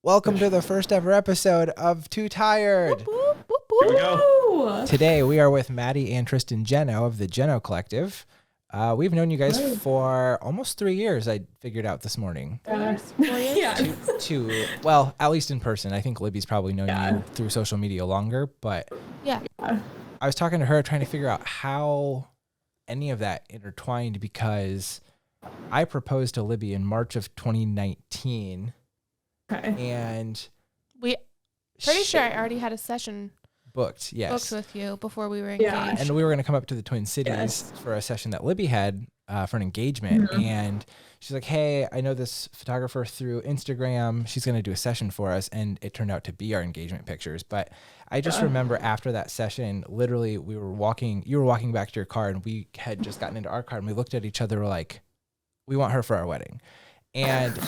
Welcome to the first ever episode of Too Tired. Here we go. Today we are with Maddie and Tristan Jeno of the Jeno Collective. We've known you guys for almost 3 years, I figured out this morning. Yeah. Well, at least in person. I think Libby's probably known you through social media longer, but I was talking to her trying to figure out how any of that intertwined because I proposed to Libby in March of 2019. Okay. And pretty sure I already had a session booked with you before we were engaged. And we were going to come up to the Twin Cities for a session that Libby had for an engagement. Mm-hmm. And she's like, hey, I know this photographer through Instagram. She's going to do a session for us. And it turned out to be our engagement pictures. But I just remember after that session, literally you were walking back to your car and we had just gotten into our car and we looked at each other like, we want her for our wedding. And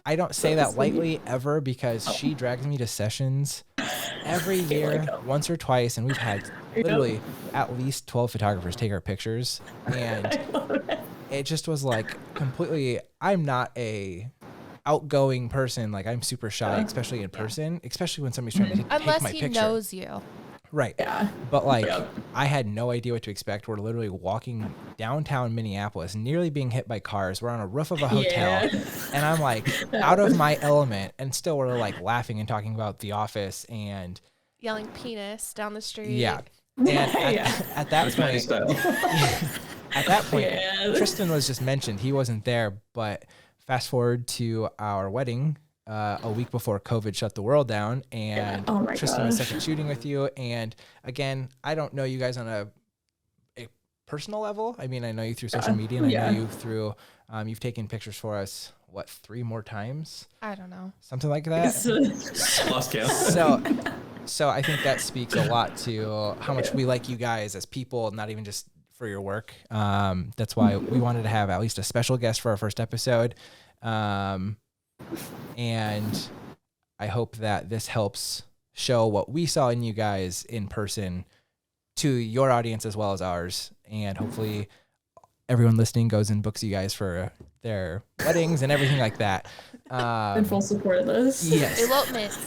I don't say that lightly ever because she drags me to sessions every year, once or twice, and we've had literally at least 12 photographers take our pictures, and it just was like completely, I'm not a outgoing person, like I'm super shy, especially in person, especially when somebody's trying to take my picture. Unless he knows you. Right. Yeah. But I had no idea what to expect. We're literally walking downtown Minneapolis, nearly being hit by cars. We're on a roof of a hotel and I'm like out of my element, and still we're like laughing and talking about The Office and yelling penis down the street. Yeah. And at that point, Tristan was just mentioned. He wasn't there, but fast forward to our wedding, a week before COVID shut the world down, and Tristan was second shooting with you. And again, I don't know you guys on a personal level. I mean, I know you through social media, and I know you through, you've taken pictures for us, 3 more times? I don't know. Something like that. Lost count. So I think that speaks a lot to how much we like you guys as people, not even just for your work. That's why we wanted to have at least a special guest for our first episode. And I hope that this helps show what we saw in you guys in person to your audience as well as ours. And hopefully everyone listening goes and books you guys for their weddings and everything like that. In full support of this. Yes. Elopements.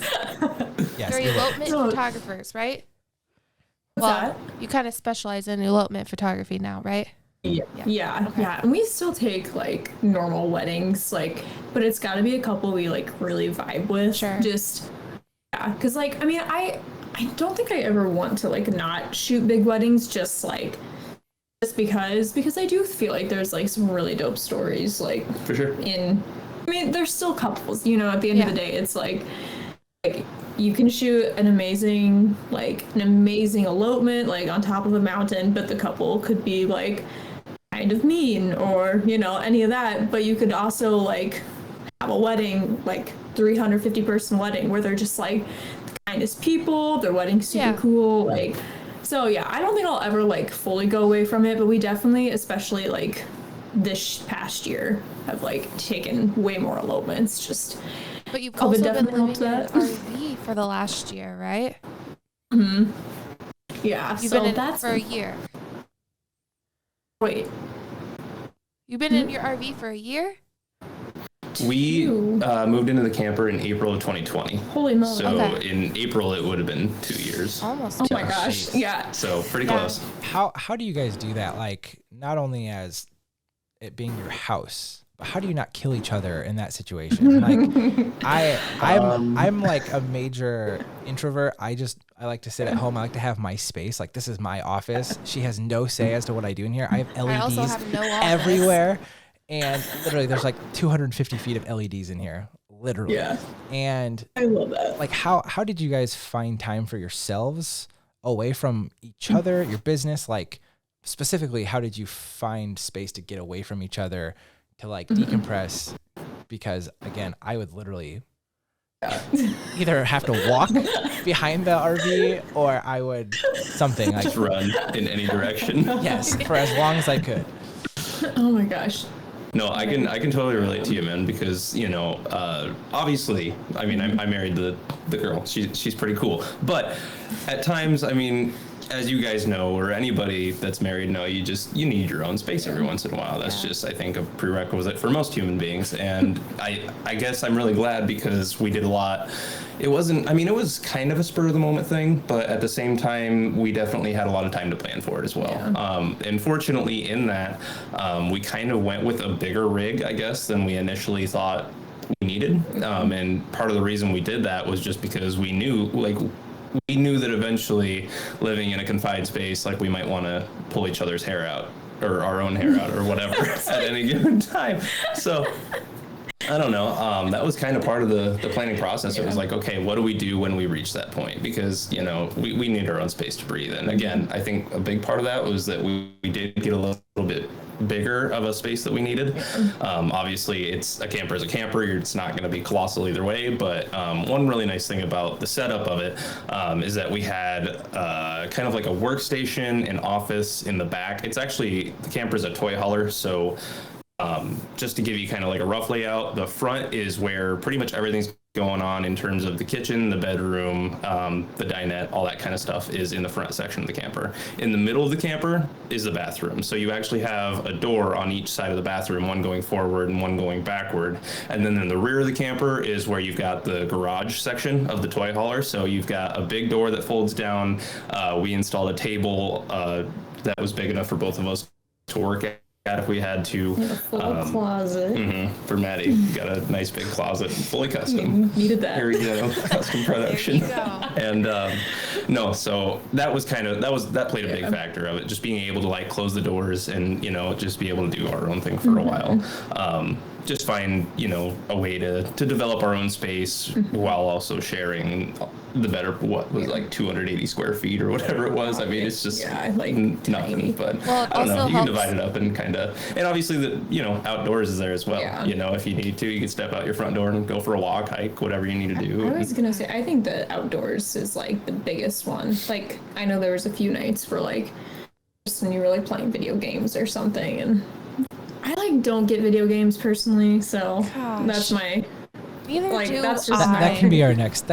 Yes. They're elopement photographers, right? You kind of specialize in elopement photography now, right? Yeah. And we still take like normal weddings, but it's got to be a couple we like really vibe with. Sure. Because I don't think I ever want to like not shoot big weddings just because I do feel like there's like some really dope stories for sure. There's still couples, at the end of the day, it's like you can shoot an amazing elopement like on top of a mountain, but the couple could be like kind of mean or any of that, but you could also like have a wedding, like 350 person wedding where they're just like the kindest people, their wedding's super cool, so I don't think I'll ever like fully go away from it, but we definitely, especially like this past year, have like taken way more elopements. But you've also been living in an RV for the last year, right? Mm-hmm. Yeah. You've been in it for a year. Wait. You've been in your RV for a year? We moved into the camper in April of 2020. Holy moly. So in April, it would have been 2 years. Almost. Oh my gosh. Yeah. So pretty close. How do you guys do that? Like, not only as it being your house, but how do you not kill each other in that situation? Like, I'm like a major introvert. I like to sit at home. I like to have my space. Like, this is my office. She has no say as to what I do in here. I have LEDs also have no office. everywhere. And literally there's like 250 feet of LEDs in here. Literally. Yeah. And I love that. Like, how did you guys find time for yourselves away from each other, your business? Like, specifically, how did you find space to get away from each other to like decompress? Because again, I would literally either have to walk behind the RV or I would something like just run in any direction. Yes, for as long as I could. Oh my gosh. No, I can totally relate to you, man, because obviously, I married the girl. She's pretty cool, but at times, as you guys know, or anybody that's married know, you need your own space every once in a while. That's just, I think, a prerequisite for most human beings. And I guess I'm really glad because we did a lot. It was kind of a spur of the moment thing, but at the same time, we definitely had a lot of time to plan for it as well. Yeah. And fortunately in that, we kind of went with a bigger rig, I guess, than we initially thought we needed. And part of the reason we did that was just because we knew that eventually living in a confined space, like, we might want to pull each other's hair out, or our own hair out, or whatever at any given time. So I don't know. That was kind of part of the planning process. Yeah. It was like, okay, what do we do when we reach that point? Because, we need our own space to breathe. And again, I think a big part of that was that we did get a little bit bigger of a space that we needed. Obviously, a camper is a camper. It's not going to be colossal either way. But one really nice thing about the setup of it is that we had kind of like a workstation and office in the back. It's actually, the camper is a toy hauler. So just to give you kind of like a rough layout, the front is where pretty much everything's going on in terms of the kitchen, the bedroom, the dinette, all that kind of stuff is in the front section of the camper. In the middle of the camper is the bathroom. So you actually have a door on each side of the bathroom, one going forward and one going backward. And then in the rear of the camper is where you've got the garage section of the toy hauler. So you've got a big door that folds down. We installed a table that was big enough for both of us to work at if we had to. A full closet. For Maddie, got a nice big closet, fully custom. Needed that. Here we go, custom production. There you go. And no, so that was that played a big factor of it, just being able to like close the doors and just be able to do our own thing for a while. Just find a way to develop our own space while also sharing the better, what was like 280 square feet or whatever it was. I mean, it's just nothing, tiny. But I don't know, you can divide it up and and obviously outdoors is there as well. If you need to, you can step out your front door and go for a walk, hike, whatever you need to do. I was gonna say, I think the outdoors is like the biggest one. Like, I know there was a few nights where like just when you were like playing video games or something, and I don't get video games personally, so that's my. Neither do that's just that can be our next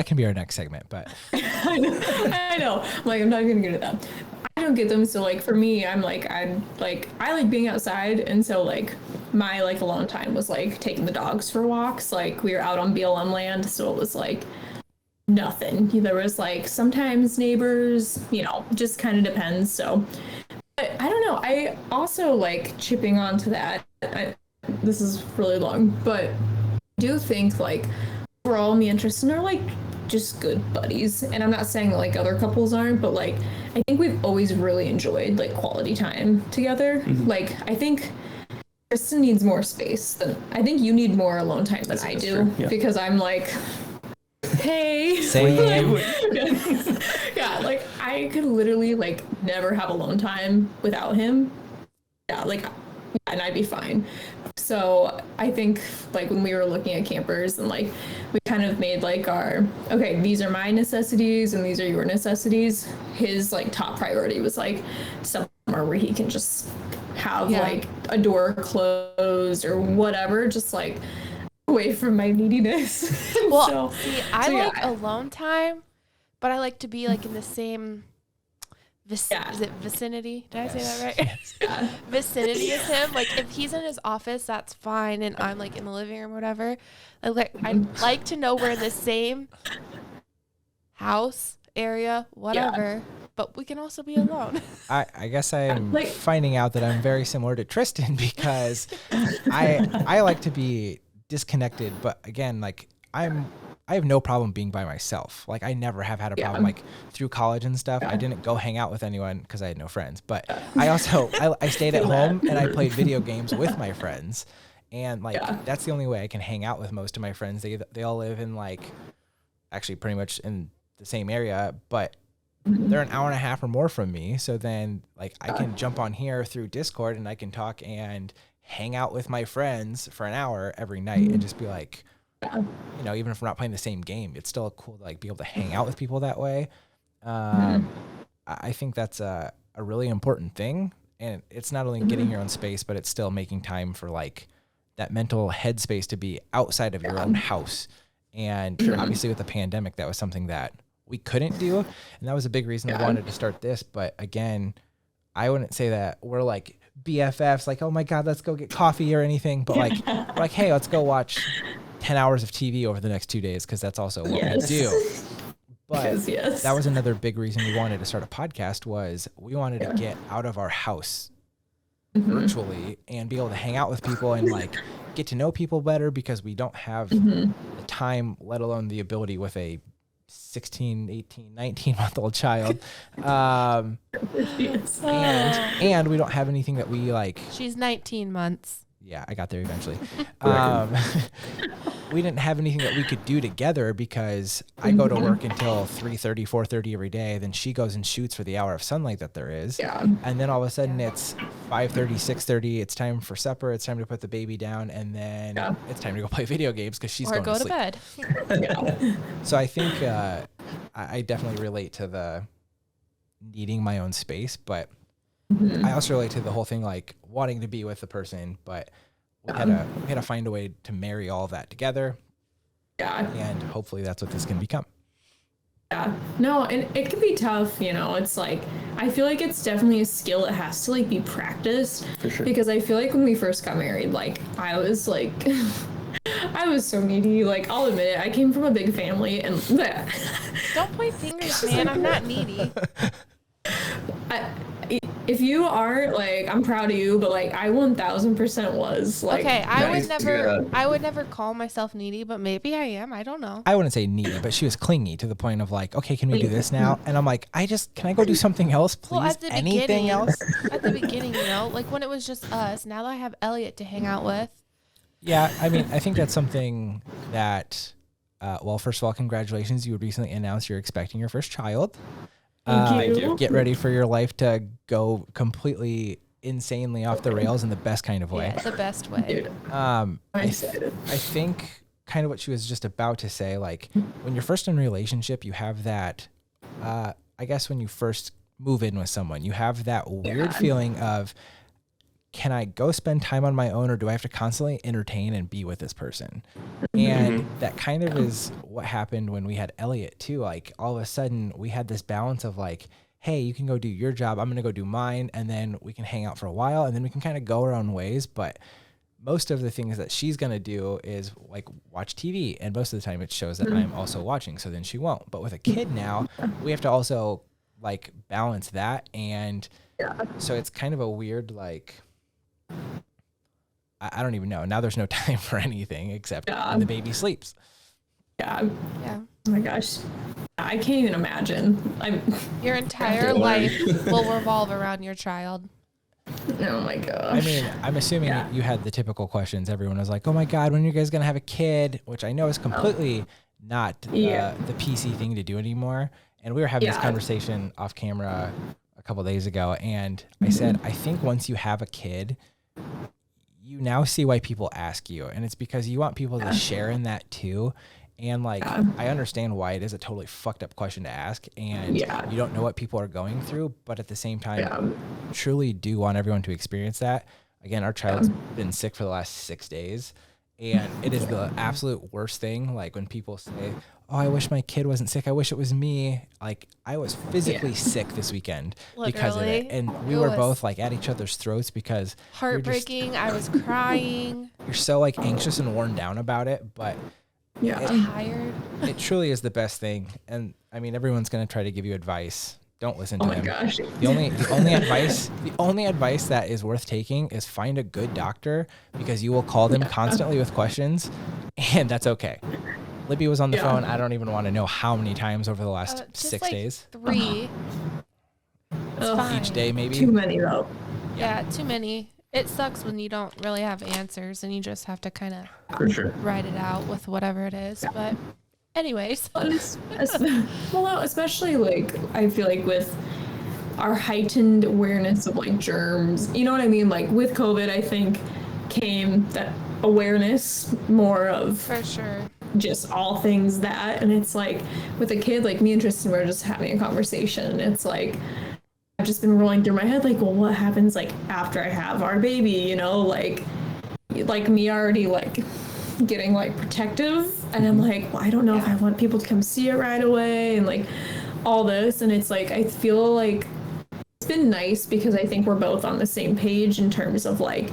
segment, but I know. I'm not even good at that. I don't get them, so like for me, I like being outside, and so like my alone time was like taking the dogs for walks. Like, we were out on BLM land, so it was like nothing. There was like sometimes neighbors, just kind of depends. So but I don't know. I also like chipping onto that. This is really long, but I do think like overall me and Tristan are like just good buddies. And I'm not saying like other couples aren't, but like I think we've always really enjoyed like quality time together. Mm-hmm. Like, I think Tristan needs more space than I think you need more alone time than I do. Yeah. Because I'm like, hey, same. Yeah, like I could literally like never have alone time without him. And I'd be fine. So I think like when we were looking at campers and like we kind of made like okay, these are my necessities and these are your necessities. His like top priority was like somewhere where he can just have like a door closed or whatever, just like away from my neediness. Well, I like alone time, but I like to be like in the same is it vicinity? Did I say that right? Yeah. Vicinity as him. Like, if he's in his office, that's fine, and I'm like in the living room or whatever. I'd like to know we're in the same house area, whatever. Yeah. But we can also be alone. I guess I'm finding out that I'm very similar to Tristan because I like to be disconnected, but again, like I have no problem being by myself. Like, I never have had a problem like through college and stuff. I didn't go hang out with anyone because I had no friends, but I also I stayed at home and I played video games with my friends, and like that's the only way I can hang out with most of my friends. They all live in like actually pretty much in the same area, but they're an hour and a half or more from me. So then like I can jump on here through Discord and I can talk and hang out with my friends for an hour every night and just be like, even if we're not playing the same game, it's still cool to like be able to hang out with people that way. I think that's a really important thing, and it's not only getting your own space, but it's still making time for like that mental headspace to be outside of your own house. And obviously with the pandemic, that was something that we couldn't do. And that was a big reason I wanted to start this. But again, I wouldn't say that we're like BFFs, like, oh my God, let's go get coffee or anything. But like, we're like, hey, let's go watch 10 hours of TV over the next 2 days, because that's also what we do. But that was another big reason we wanted to start a podcast, was we wanted to get out of our house virtually and be able to hang out with people and like get to know people better, because we don't have the time, let alone the ability with a 16, 18, 19-month-old child. And we don't have anything that we like. She's 19 months. Yeah, I got there eventually. We didn't have anything that we could do together, because I go to work until 3:30, 4:30 every day. Then she goes and shoots for the hour of sunlight that there is. Yeah. And then all of a sudden it's 5:30, 6:30. It's time for supper. It's time to put the baby down. And then it's time to go play video games, because she's going to sleep. Or go to bed. So I think I definitely relate to the needing my own space, but I also relate to the whole thing, like wanting to be with the person, but we had to find a way to marry all of that together. Yeah. And hopefully that's what this can become. Yeah. No, and it can be tough, you know. It's like, I feel like it's definitely a skill that has to like be practiced. For sure. Because I feel like when we first got married, like I was like I was so needy. Like, I'll admit it. I came from a big family, and don't point fingers, man. I'm not needy. If you are, like, I'm proud of you, but like I 1000% was like. Okay, I would never call myself needy, but maybe I am. I don't know. I wouldn't say needy, but she was clingy to the point of like, okay, can we do this now? And I'm like, can I go do something else, please? Well, at the Anything else? At the beginning, you know, like when it was just us. Now that I have Elliot to hang out with. Yeah, I mean, I think that's something that. Well, first of all, congratulations! You recently announced you're expecting your first child. Thank you. Get ready for your life to go completely insanely off the rails in the best kind of way. Yeah, the best way. Dude, I think kind of what she was just about to say, like when you're first in a relationship, you have that, I guess when you first move in with someone, you have that weird feeling of, can I go spend time on my own, or do I have to constantly entertain and be with this person? And that kind of is what happened when we had Elliot too. Like all of a sudden we had this balance of like, hey, you can go do your job, I'm going to go do mine, and then we can hang out for a while, and then we can kind of go our own ways. But most of the things that she's going to do is like watch TV, and most of the time it shows that I'm also watching, so then she won't. But with a kid now, we have to also like balance that. And so it's kind of a weird, like, I don't even know. Now there's no time for anything except when the baby sleeps. Yeah. Oh my gosh. I can't even imagine. Your entire life will revolve around your child. Oh my gosh. I mean, I'm assuming you had the typical questions. Everyone was like, oh my God, when are you guys going to have a kid? Which I know is completely not the PC thing to do anymore. And we were having this conversation off camera a couple of days ago. And I said, I think once you have a kid, you now see why people ask you. And it's because you want people to share in that too. And like, I understand why it is a totally fucked up question to ask, and you don't know what people are going through, but at the same time, truly do want everyone to experience that. Again, our child's been sick for the last 6 days, and it is the absolute worst thing. Like when people say, oh, I wish my kid wasn't sick, I wish it was me. Like I was physically sick this weekend because of it. And we were both like at each other's throats because heartbreaking. I was crying. You're so like anxious and worn down about it, but tired. It truly is the best thing. And I mean, everyone's going to try to give you advice. Don't listen to them. Gosh. The only advice that is worth taking is find a good doctor, because you will call them constantly with questions, and that's okay. Libby was on the phone. I don't even want to know how many times over the last 6 days. 3. Each day, maybe. Too many though. Yeah, too many. It sucks when you don't really have answers and you just have to kind of write it out with whatever it is. But anyways. Especially like, I feel like with our heightened awareness of like germs, you know what I mean? Like with COVID, I think came that awareness more of. For sure. Just all things that. And it's like with a kid, like me and Tristan were just having a conversation. It's like, I've just been rolling through my head, like, well, what happens like after I have our baby, you know, like me already like getting like protective, and I'm like, well, I don't know if I want people to come see it right away, and like all this, and it's like I feel like it's been nice because I think we're both on the same page in terms of like,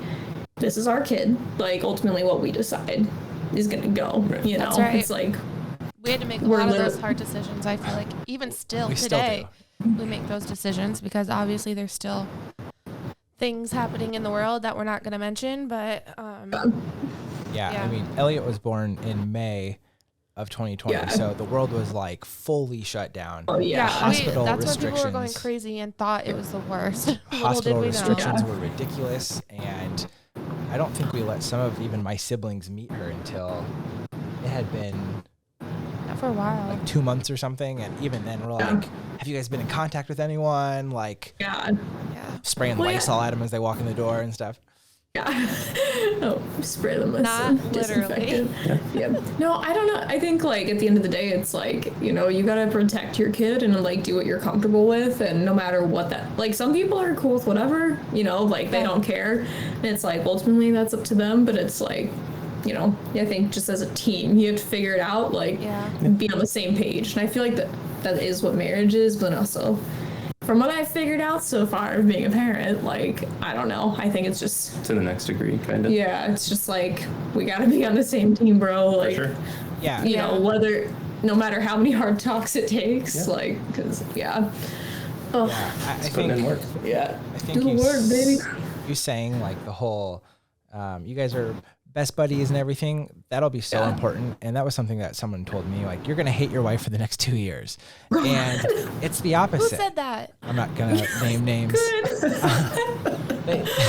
this is our kid, like ultimately what we decide is gonna go, you know. That's right. It's like we had to make a lot of those hard decisions. I feel like even still today we make those decisions because obviously there's still things happening in the world that we're not going to mention, but I mean, Elliot was born in May of 2020, so the world was like fully shut down. Oh yeah, hospital that's restrictions. when people were going crazy and thought it was the worst. Hospital restrictions were ridiculous, and I don't think we let some of even my siblings meet her until it had been for a while, like 2 months or something, and even then we're like, have you guys been in contact with anyone? Like, spraying Lysol at them as they walk in the door and stuff. Spray them with not some literally. disinfectant. No, I don't know. I think like at the end of the day, it's like, you know, you gotta protect your kid and like do what you're comfortable with, and no matter what that, like some people are cool with whatever, you know, like they don't care, and it's like ultimately that's up to them, but it's like, you know, I think just as a team, you have to figure it out, like, be on the same page. And I feel like that is what marriage is, but also, from what I've figured out so far of being a parent, like, I don't know. I think it's just... to the next degree, kind of. Yeah, it's just like, we gotta be on the same team, bro. Like, For sure. Yeah. You know, no matter how many hard talks it takes, like, because, I think... in work. I think do the work, baby. You saying, like, the whole, you guys are best buddies and everything, that'll be so important. And that was something that someone told me, like, you're gonna hate your wife for the next 2 years, and it's the opposite. Who said that? I'm not gonna name names. I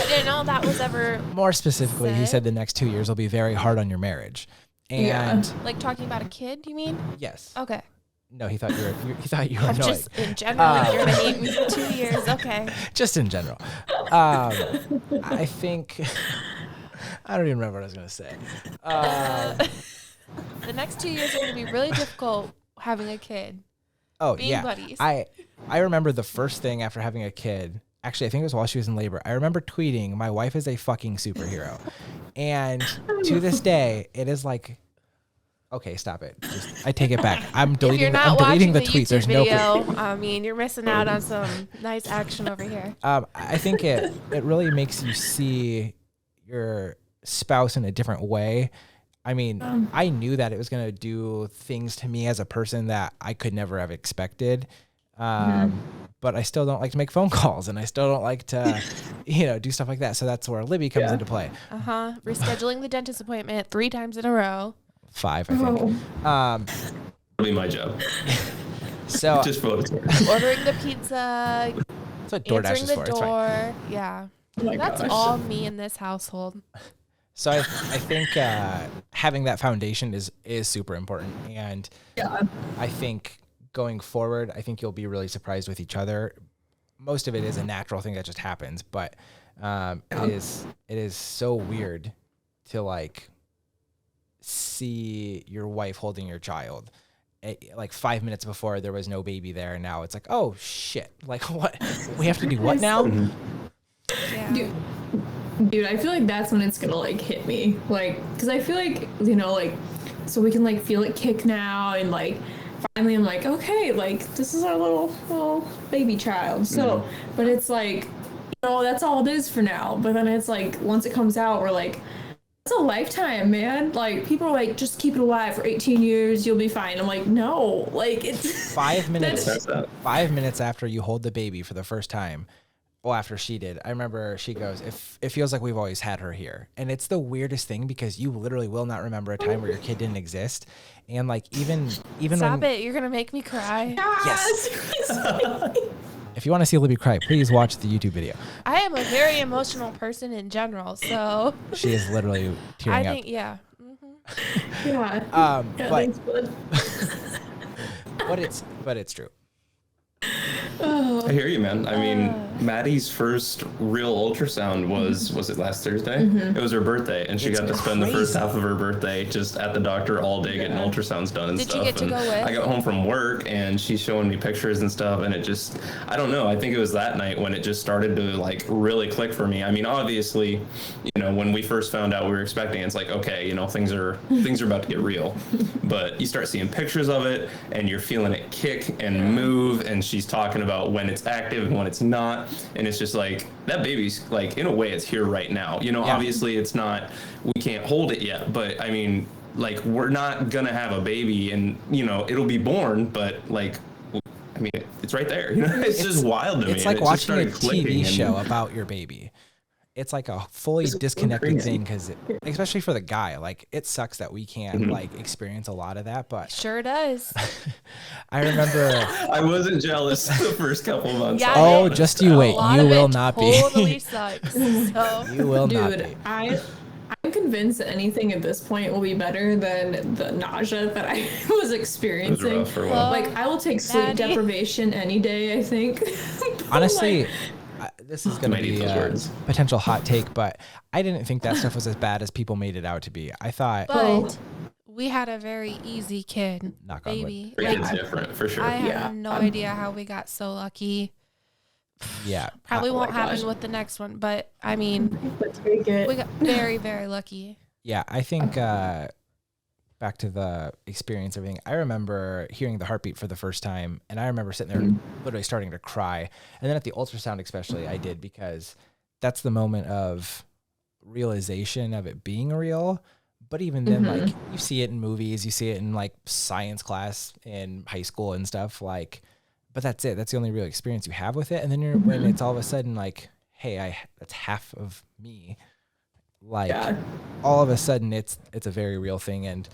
didn't know that was ever more specifically said. He said the next 2 years will be very hard on your marriage, and like talking about a kid, you mean? Yes. Okay. No, he thought you were annoyed. Just in general, you're gonna hate me for 2 years. Okay. Just in general. I think I don't even remember what I was gonna say. The next 2 years are gonna be really difficult having a kid. Being buddies. I remember the first thing after having a kid. Actually, I think it was while she was in labor. I remember tweeting, "My wife is a fucking superhero," and to this day, it is like, okay, stop it. I take it back. I'm deleting. I'm deleting the tweets. There's video, no. I mean, you're missing out on some nice action over here. I think it really makes you see your spouse in a different way. I mean, I knew that it was going to do things to me as a person that I could never have expected. But I still don't like to make phone calls, and I still don't like to, do stuff like that. So that's where Libby comes into play. Rescheduling the dentist appointment 3 times in a row. 5, I think. That'll be my job. So just for ordering the pizza. That's what DoorDash is for. It's fine. Yeah. That's all me in this household. So I think having that foundation is super important, and I think going forward, I think you'll be really surprised with each other. Most of it is a natural thing that just happens, but it is so weird to like see your wife holding your child. Like 5 minutes before there was no baby there, and now it's like, oh shit! Like what? We have to do what now? Yeah. Dude, I feel like that's when it's gonna like hit me, like, because I feel like, like, so we can like feel it kick now, and like finally I'm like, okay, like this is our little baby child. So, but it's like, that's all it is for now. But then it's like once it comes out, we're like, it's a lifetime, man. Like people are like, just keep it alive for 18 years, you'll be fine. I'm like, no, like it's 5 minutes. 5 minutes after you hold the baby for the first time. Well, after she did, I remember she goes, it feels like we've always had her here. And it's the weirdest thing because you literally will not remember a time where your kid didn't exist. And like, even Stop it. You're going to make me cry. Yes. If you want to see Libby cry, please watch the YouTube video. I am a very emotional person in general, so. She is literally tearing up. Yeah. Mm-hmm. Yeah. But it's true. I hear you, man. I mean, Maddie's first real ultrasound was it last Thursday? It was her birthday, and she got to spend the first half of her birthday just at the doctor all day getting ultrasounds done and stuff. Did you get to go with? I got home from work, and she's showing me pictures and stuff, and it just, I don't know, I think it was that night when it just started to like really click for me. I mean, obviously, when we first found out we were expecting, it's like, okay, things are about to get real. But you start seeing pictures of it, and you're feeling it kick and move, and she's talking about when it's active and when it's not, and it's just like, that baby's like, in a way, it's here right now. Obviously it's not, we can't hold it yet, but I mean, like, we're not gonna have a baby, and it'll be born, but like, I mean, it's right there. It's just wild to me. It's like watching a TV show about your baby. It's like a fully disconnected thing, because especially for the guy, like, it sucks that we can't like experience a lot of that, but sure does. I remember I wasn't jealous the first couple of months. Yeah, oh, just you wait. You will not be. Totally sucks. So. You will not be. Dude, I'm convinced that anything at this point will be better than the nausea that I was experiencing. It was rough for a while. Like, I will take sleep Maddie. deprivation any day, I think. Honestly, this is going to be a potential hot take, but I didn't think that stuff was as bad as people made it out to be. I thought... But we had a very easy kid, Knock on wood. baby. It's different, for sure. I have no idea how we got so lucky. Yeah. Probably won't happen with the next one, but I mean, we got very, very lucky. Yeah, I think back to the experience, everything. I remember hearing the heartbeat for the first time, and I remember sitting there literally starting to cry. And then at the ultrasound especially, I did, because that's the moment of realization of it being real. But even then, like, you see it in movies, you see it in like science class in high school and stuff, like, but that's it. That's the only real experience you have with it. And then when it's all of a sudden like, hey, that's half of me. Like, all of a sudden it's a very real thing. And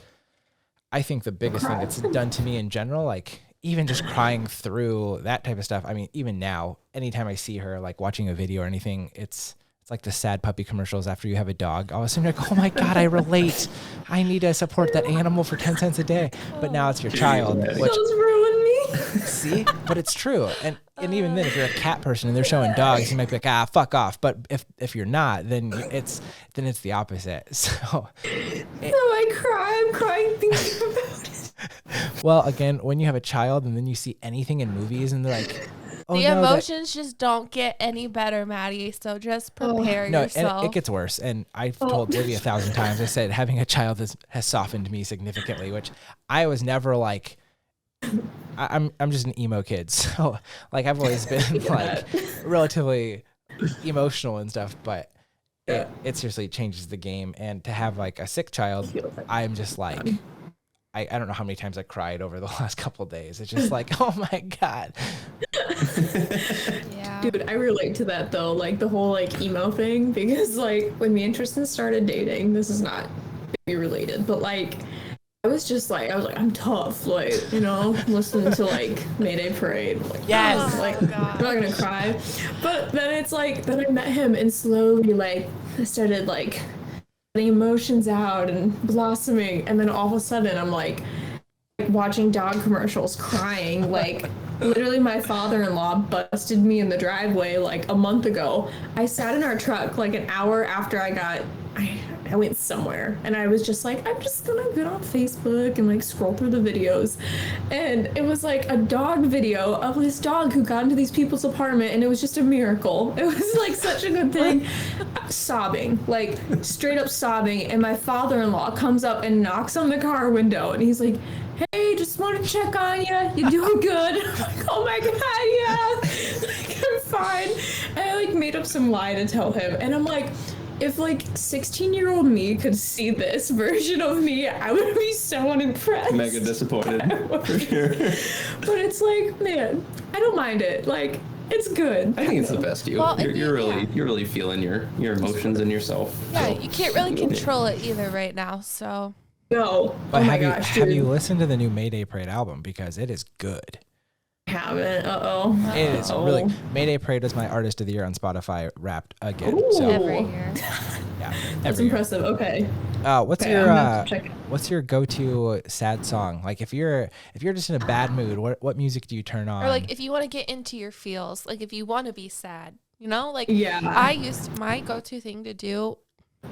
I think the biggest thing that's done to me in general, like, even just crying through that type of stuff. I mean, even now, anytime I see her, like, watching a video or anything, it's like the sad puppy commercials after you have a dog. All of a sudden, like, oh my God, I relate. I need to support that animal for 10 cents a day. But now it's your child. Which, those ruined me. see? But it's true. And even then, if you're a cat person and they're showing dogs, you might be like, fuck off. But if you're not, then it's the opposite. So I cry. I'm crying thinking about it. Well, again, when you have a child and then you see anything in movies and they're like, the emotions just don't get any better, Maddie. So just prepare yourself. And it gets worse. And I've told Libby 1,000 times, I said having a child has softened me significantly, which I was never like, I'm just an emo kid. So like, I've always been like relatively emotional and stuff, but it seriously changes the game. And to have like a sick child, I'm just like, I don't know how many times I cried over the last couple of days. It's just like, oh my God. Yeah. Dude, I relate to that though, like the whole like emo thing, because like when me and Tristan started dating, this is not baby related, but like I was like, I'm tough, like, listening to like Mayday Parade. Like, yes. Like, I'm not gonna cry. But then it's like, then I met him and slowly like I started like letting emotions out and blossoming, and then all of a sudden I'm like watching dog commercials crying. Like literally my father-in-law busted me in the driveway like a month ago. I sat in our truck like an hour after I went somewhere, and I was just like, I'm just gonna get on Facebook and like scroll through the videos, and it was like a dog video of this dog who got into these people's apartment, and it was just a miracle. It was like such a good thing. Sobbing, like straight up sobbing, and my father-in-law comes up and knocks on the car window, and he's like, hey, just wanted to check on you. You doing good? I'm like, oh my God, yeah. Like, I'm fine. And I like made up some lie to tell him, and I'm like, if like 16-year-old me could see this version of me, I would be so unimpressed. Mega disappointed. For sure. But it's like, man, I don't mind it. Like, it's good. I think it's the best you. Well, you're really feeling your emotions and yourself. Yeah, you can't really control it either right now. So No. But oh my gosh, have you listened to the new Mayday Parade album? Because it is good. Haven't. It is really. Mayday Parade was my Artist of the Year on Spotify Wrapped again. Ooh. So every year. yeah. That's impressive. Okay. What's your go-to sad song? Like if you're just in a bad mood, what music do you turn on? Or like if you want to get into your feels, like if you want to be sad, like yeah. my go-to thing to do,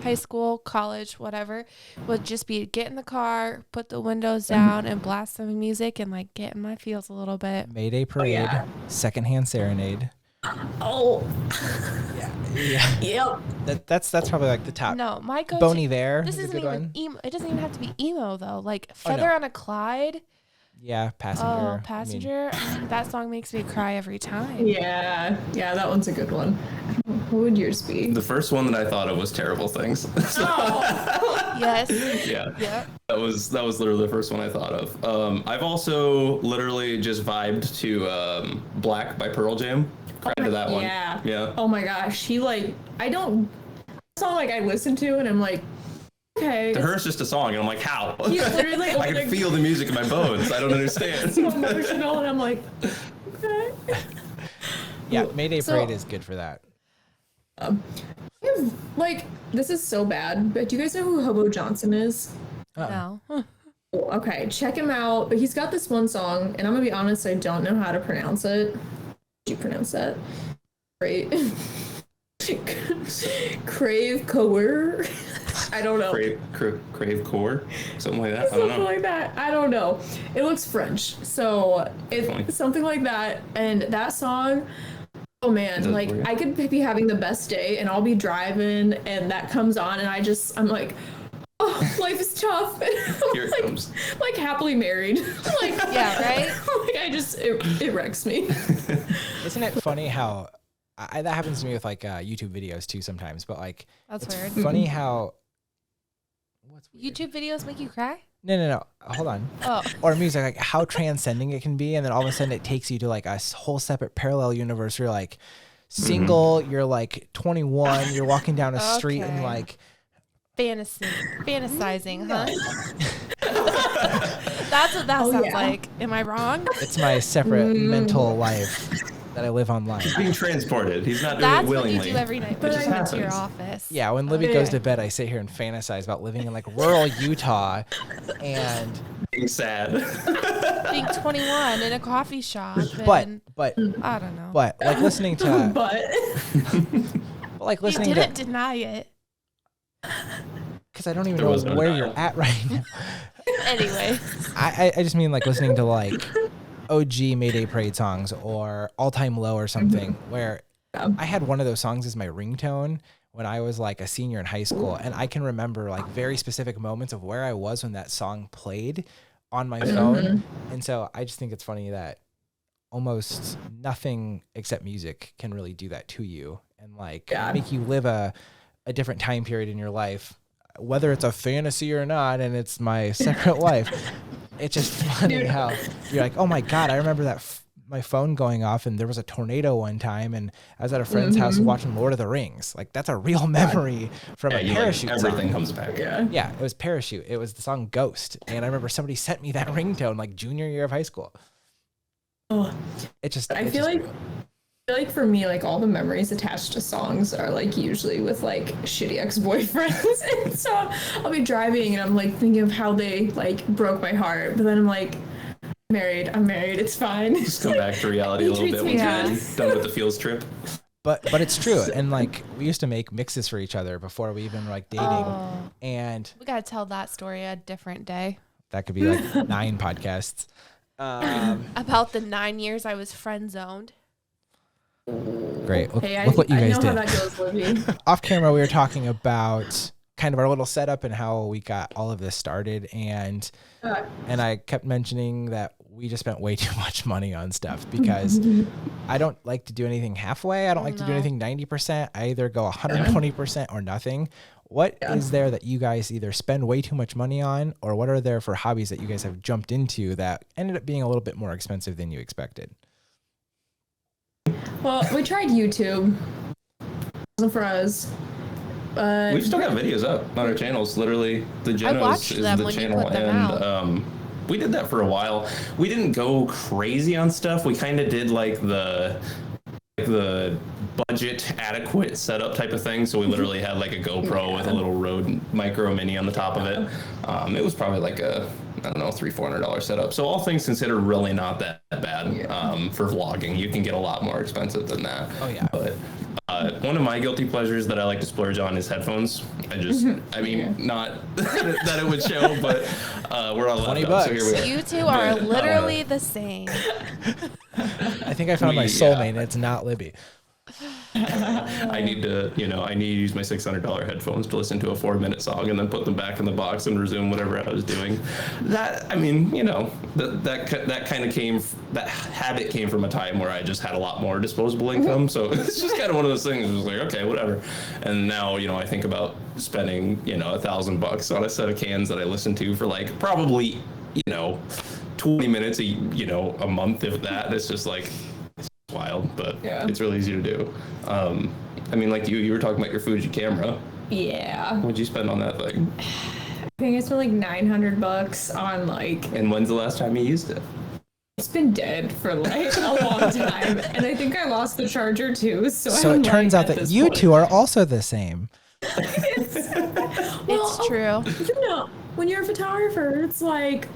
high school, college, whatever, would just be get in the car, put the windows down, and blast some music and like get in my feels a little bit. Mayday Parade, Secondhand Serenade. Oh. Yeah. Yep. That's probably like the top. No, my go-to. Boney There. This isn't even one. emo. It doesn't even have to be emo though. Like Feather on a Clyde. Yeah, Passenger. Oh, Passenger. That song makes me cry every time. Yeah, that one's a good one. What would yours be? The first one that I thought of was Terrible Things. Yes. Yeah. Yep. That was literally the first one I thought of. I've also literally just vibed to Black by Pearl Jam. Cried to that one. Yeah. Oh my gosh, I don't. It's not like I listen to and I'm like, okay. To her, it's just a song, and I'm like, how? He's literally I can feel the music in my bones. I don't understand. So emotional, and I'm like, okay. Yeah, Mayday Parade is good for that. This is so bad, but do you guys know who Hobo Johnson is? No. Okay, check him out. But he's got this one song, and I'm gonna be honest, I don't know how to pronounce it. Did you pronounce that? Great. Crave Coer. I don't know. Crave Core? Something like that? Something like that. I don't know. It looks French. So it's something like that. And that song, oh man, like weird. I could be having the best day and I'll be driving and that comes on and I'm like, oh, life is tough. Here it comes. Like happily married. Like, yeah, right? Like it wrecks me. Isn't it funny how that happens to me with like YouTube videos too sometimes, but like that's it's weird. Funny how what's weird? YouTube videos make you cry? No. Hold on. Oh. Or music, like how transcending it can be, and then all of a sudden it takes you to like a whole separate parallel universe. You're like single, you're like 21, you're walking down a street and like fantasizing, huh? That's what that sounds like. Am I wrong? It's my separate mental life that I live online. He's being transported. He's not doing it willingly. That's what you do every night, but you into your office. Yeah, when Libby goes to bed, I sit here and fantasize about living in like rural Utah and being sad. Being 21 in a coffee shop. But I don't know. But like listening to like listening you didn't deny it. Because I don't even know where you're at right now. Anyway. I just mean like listening to like OG Mayday Parade songs or All Time Low or something where I had one of those songs as my ringtone when I was like a senior in high school. And I can remember like very specific moments of where I was when that song played on my phone. And so I just think it's funny that almost nothing except music can really do that to you and like make you live a different time period in your life, whether it's a fantasy or not. And it's my separate life. It's just funny how you're like, oh my God, I remember that my phone going off and there was a tornado one time and I was at a friend's house watching Lord of the Rings. Like that's a real memory from a Parachute song. Everything comes back. Yeah, it was Parachute. It was the song Ghost. And I remember somebody sent me that ringtone like junior year of high school. Oh, I feel like for me, like all the memories attached to songs are like usually with like shitty ex-boyfriends. And so I'll be driving and I'm like thinking of how they like broke my heart. But then I'm like, I'm married, it's fine. Just come back to reality a little bit when you're done with the feels trip. But it's true. And like we used to make mixes for each other before we even were like dating. And we gotta tell that story a different day. That could be like 9 podcasts. About the 9 years I was friend zoned. Great. Look what you guys did. How that goes, Libby. Off camera, we were talking about kind of our little setup and how we got all of this started. And I kept mentioning that we just spent way too much money on stuff because I don't like to do anything halfway. I don't like to do anything 90%. I either go 120% or nothing. What is there that you guys either spend way too much money on, or what are there for hobbies that you guys have jumped into that ended up being a little bit more expensive than you expected? Well, we tried YouTube. It wasn't for us. We've still got videos up on our channels. Literally, the Jeno is the channel, and we did that for a while. We didn't go crazy on stuff. We kind of did like the budget adequate setup type of thing. So we literally had like a GoPro with a little Rode Micro Mini on the top of it. It was probably like a, I don't know, $300-400 setup. So all things considered, really not that bad. For vlogging, you can get a lot more expensive than that. Oh yeah. But one of my guilty pleasures that I like to splurge on is headphones. I mean, not that it would show, but we're on $20. So here we are. You two are literally the same. I think I found my soulmate, and it's not Libby. I need to use my $600 headphones to listen to a 4-minute song and then put them back in the box and resume whatever I was doing. That habit came from a time where I just had a lot more disposable income. So it's just kind of one of those things. It was like, okay, whatever. And now, I think about spending, $1,000 on a set of cans that I listen to for like probably, 20 minutes, a month, if that. It's just like, wild, but it's really easy to do. Like you were talking about your Fuji camera. Yeah. What'd you spend on that thing? I think I spent like $900 on like. And when's the last time you used it? It's been dead for like a long time, and I think I lost the charger too. So it turns out that you two are also the same. It's true. When you're a photographer, it's like,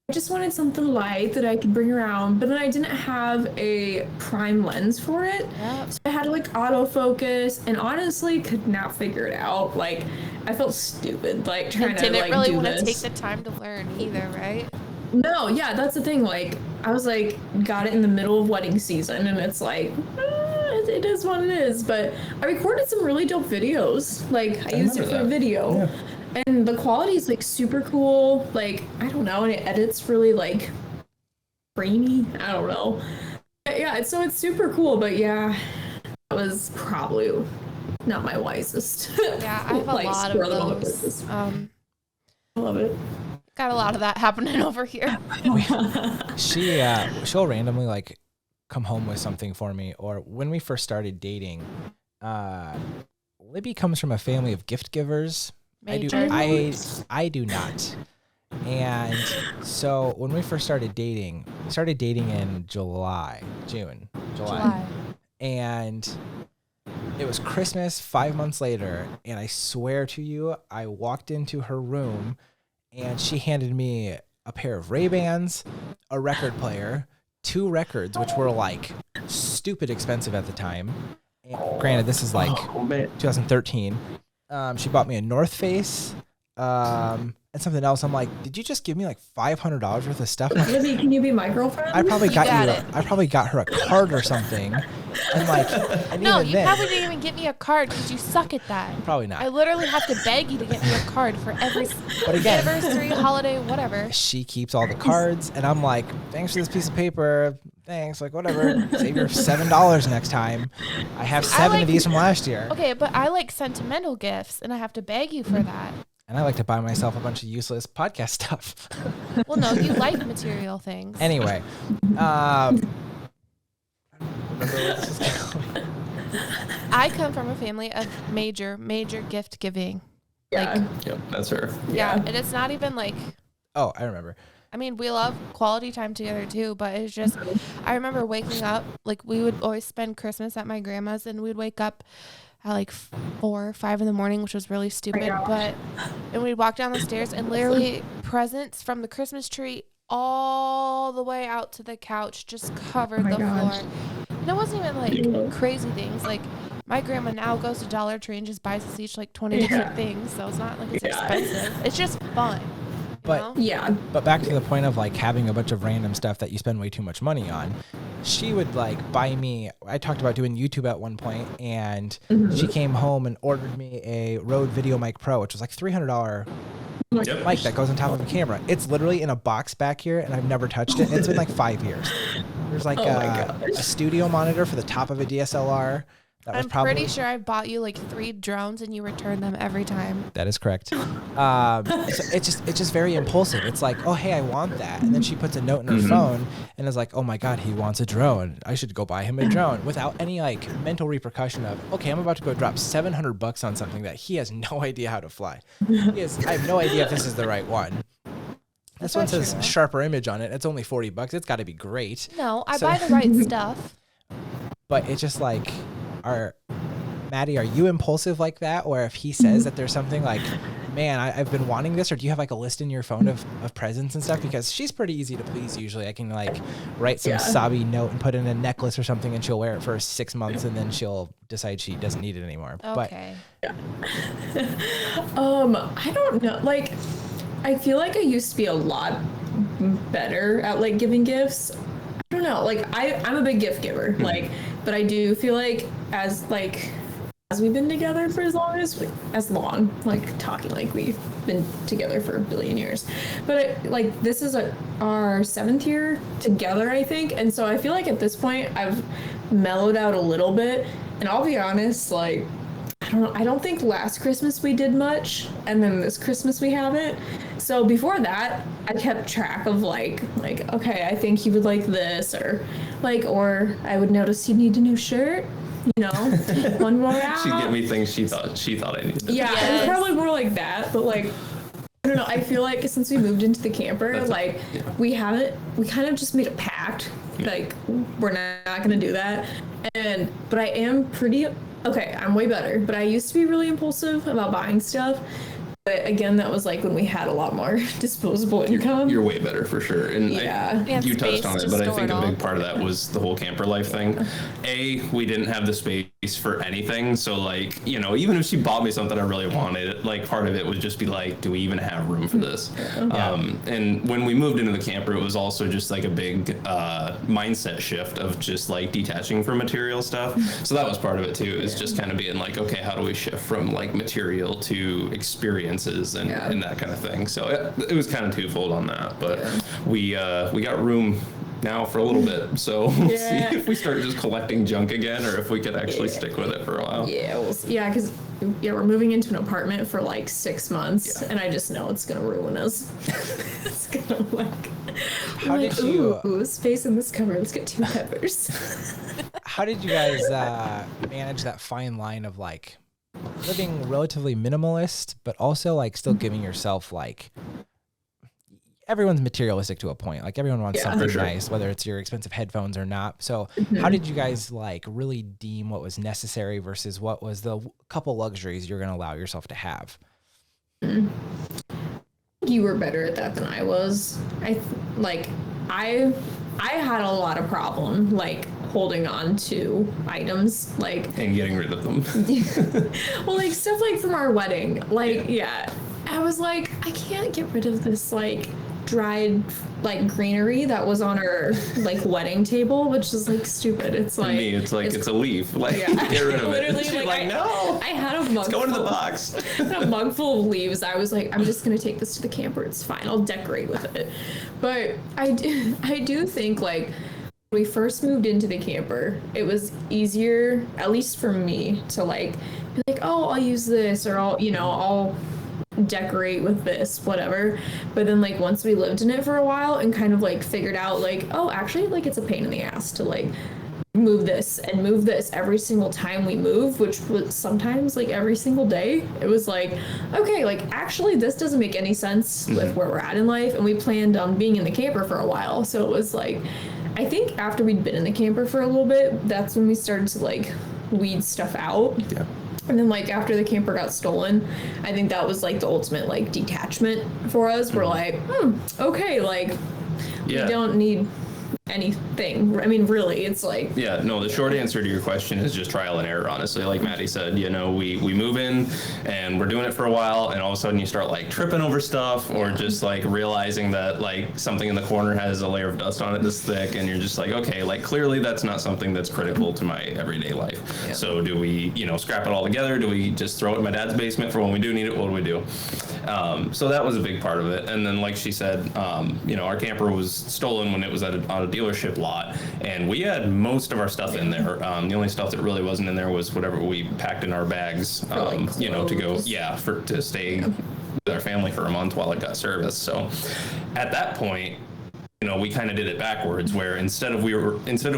I just wanted something light that I could bring around, but then I didn't have a prime lens for it. Yep. So I had to like autofocus, and honestly could not figure it out. Like, I felt stupid like trying to like do this. Didn't really want to take the time to learn either, right? No, yeah, that's the thing. Like, I was like, got it in the middle of wedding season, and it's like, it is what it is. But I recorded some really dope videos. Like, I used it for a video. Yeah. And the quality is like super cool. Like, I don't know, and it edits really like grainy. I don't know. But yeah, it's super cool. But yeah, that was probably not my wisest. Yeah, I have a lot of those. I love it. Got a lot of that happening over here. She'll randomly like come home with something for me. Or when we first started dating, Libby comes from a family of gift givers. I do not. And so when we first started dating, in June. And it was Christmas 5 months later, and I swear to you, I walked into her room and she handed me a pair of Ray-Bans, a record player, 2 records, which were like stupid expensive at the time. And granted, this is like 2013. She bought me a North Face and something else. I'm like, did you just give me like $500 worth of stuff? Like, Libby, can you be my girlfriend? I probably got her a card or something. And like, no, you probably didn't even get me a card because you suck at that. Probably not. I literally have to beg you to get me a card for every anniversary, holiday, whatever. She keeps all the cards, and I'm like, thanks for this piece of paper. Thanks, like whatever. Save your $7 next time. I have 7 of these from last year. Okay, but I like sentimental gifts, and I have to beg you for that. And I like to buy myself a bunch of useless podcast stuff. Well, no, you like material things. Anyway, I come from a family of major gift giving. Yeah. Yep, that's her. Yeah, and it's not even like. Oh, I remember. I mean, we love quality time together too, but it's just, I remember waking up, like we would always spend Christmas at my grandma's, and we'd wake up at like 4 or 5 in the morning, which was really stupid, and we'd walk down the stairs, and literally presents from the Christmas tree all the way out to the couch just covered the floor. And it wasn't even like crazy things. Like, my grandma now goes to Dollar Tree and just buys us each like 20 different things, so it's not like it's expensive. It's just fun. But but back to the point of like having a bunch of random stuff that you spend way too much money on. She would like buy me, I talked about doing YouTube at one point, and she came home and ordered me a Rode Video Mic Pro, which was like $300 mic that goes on top of a camera. It's literally in a box back here, and I've never touched it. It's been like 5 years. There's like a studio monitor for the top of a DSLR. I'm pretty sure I bought you like 3 drones, and you return them every time. That is correct. So it's just very impulsive. It's like, oh, hey, I want that. And then she puts a note in her phone and is like, oh my God, he wants a drone. I should go buy him a drone, without any like mental repercussion of, okay, I'm about to go drop $700 on something that he has no idea how to fly. I have no idea if this is the right one. This one says sharper image on it. It's only $40. It's got to be great. No, I buy the right stuff. But it's just like, Maddie, are you impulsive like that? Or if he says that there's something like, man, I've been wanting this, or do you have like a list in your phone of presents and stuff? Because she's pretty easy to please usually. I can like write some sobby note and put in a necklace or something, and she'll wear it for 6 months, and then she'll decide she doesn't need it anymore. Okay. But I don't know. Like, I feel like I used to be a lot better at like giving gifts. I don't know. Like I'm a big gift giver. Like, but I do feel like as we've been together for like talking like we've been together for a billion years, but this is our 7th year together, I think, and so I feel like at this point I've mellowed out a little bit, and I'll be honest, like I don't think last Christmas we did much, and then this Christmas we haven't. So before that, I kept track of like okay, I think he would like this, or I would notice he need a new shirt. You know, one more out. She'd get me things she thought I needed. Yeah, it was probably more like that, but like I don't know. I feel like since we moved into the camper, we kind of just made a pact. Yeah. Like we're not gonna do that. But I am pretty okay. I'm way better. But I used to be really impulsive about buying stuff. But again, that was like when we had a lot more disposable income. You're way better for sure. And you touched on it, but I think a big part of that was the whole camper life thing. We didn't have the space for anything. So like, you know, even if she bought me something I really wanted, like part of it would just be like, do we even have room for this? And when we moved into the camper, it was also just like a big mindset shift of just like detaching from material stuff. So that was part of it too, is just kind of being like, okay, how do we shift from like material to experiences and that kind of thing. So it was kind of twofold on that, but we got room now for a little bit, so we'll see if we start just collecting junk again, or if we could actually stick with it for a while. Because we're moving into an apartment for like 6 months, and I just know it's gonna ruin us. It's gonna how did you space in this cupboard, let's get 2 peppers. How did you guys manage that fine line of like living relatively minimalist, but also like still giving yourself like, everyone's materialistic to a point. Like everyone wants something nice, whether it's your expensive headphones or not. So how did you guys like really deem what was necessary versus what was the couple luxuries you're going to allow yourself to have? You were better at that than I was. I had a lot of problem like holding on to items and getting rid of them. Well, like stuff like from our wedding, I was like, I can't get rid of this like dried like greenery that was on our like wedding table, which is like stupid. It's like, me, it's a leaf. Like get rid of it. Literally, like no. I had a mug. It's going in the box. A mug full of leaves. I was like, I'm just gonna take this to the camper. It's fine. I'll decorate with it. But I do think like when we first moved into the camper, it was easier, at least for me, to like be like, oh, I'll use this, or I'll decorate with this, whatever. But then like once we lived in it for a while and kind of like figured out like, oh, actually like it's a pain in the ass to like move this every single time we move, which was sometimes like every single day. It was like, okay, like actually this doesn't make any sense with where we're at in life, and we planned on being in the camper for a while. So it was like, I think after we'd been in the camper for a little bit, that's when we started to like weed stuff out. Yeah. And then like after the camper got stolen, I think that was like the ultimate like detachment for us. We're like, okay, like we don't need anything. I mean, really, it's like... Yeah, no, the short answer to your question is just trial and error, honestly. Like Maddie said, we move in and we're doing it for a while, and all of a sudden you start like tripping over stuff, or just like realizing that like something in the corner has a layer of dust on it this thick, and you're just like, okay, like clearly that's not something that's critical to my everyday life. Yeah. So do we, scrap it all together? Do we just throw it in my dad's basement for when we do need it? What do we do? So that was a big part of it. And then like she said, our camper was stolen when it was on a dealership lot, and we had most of our stuff in there. The only stuff that really wasn't in there was whatever we packed in our bags, to go, to stay with our family for a month while it got serviced. So at that point, we kind of did it backwards, where instead of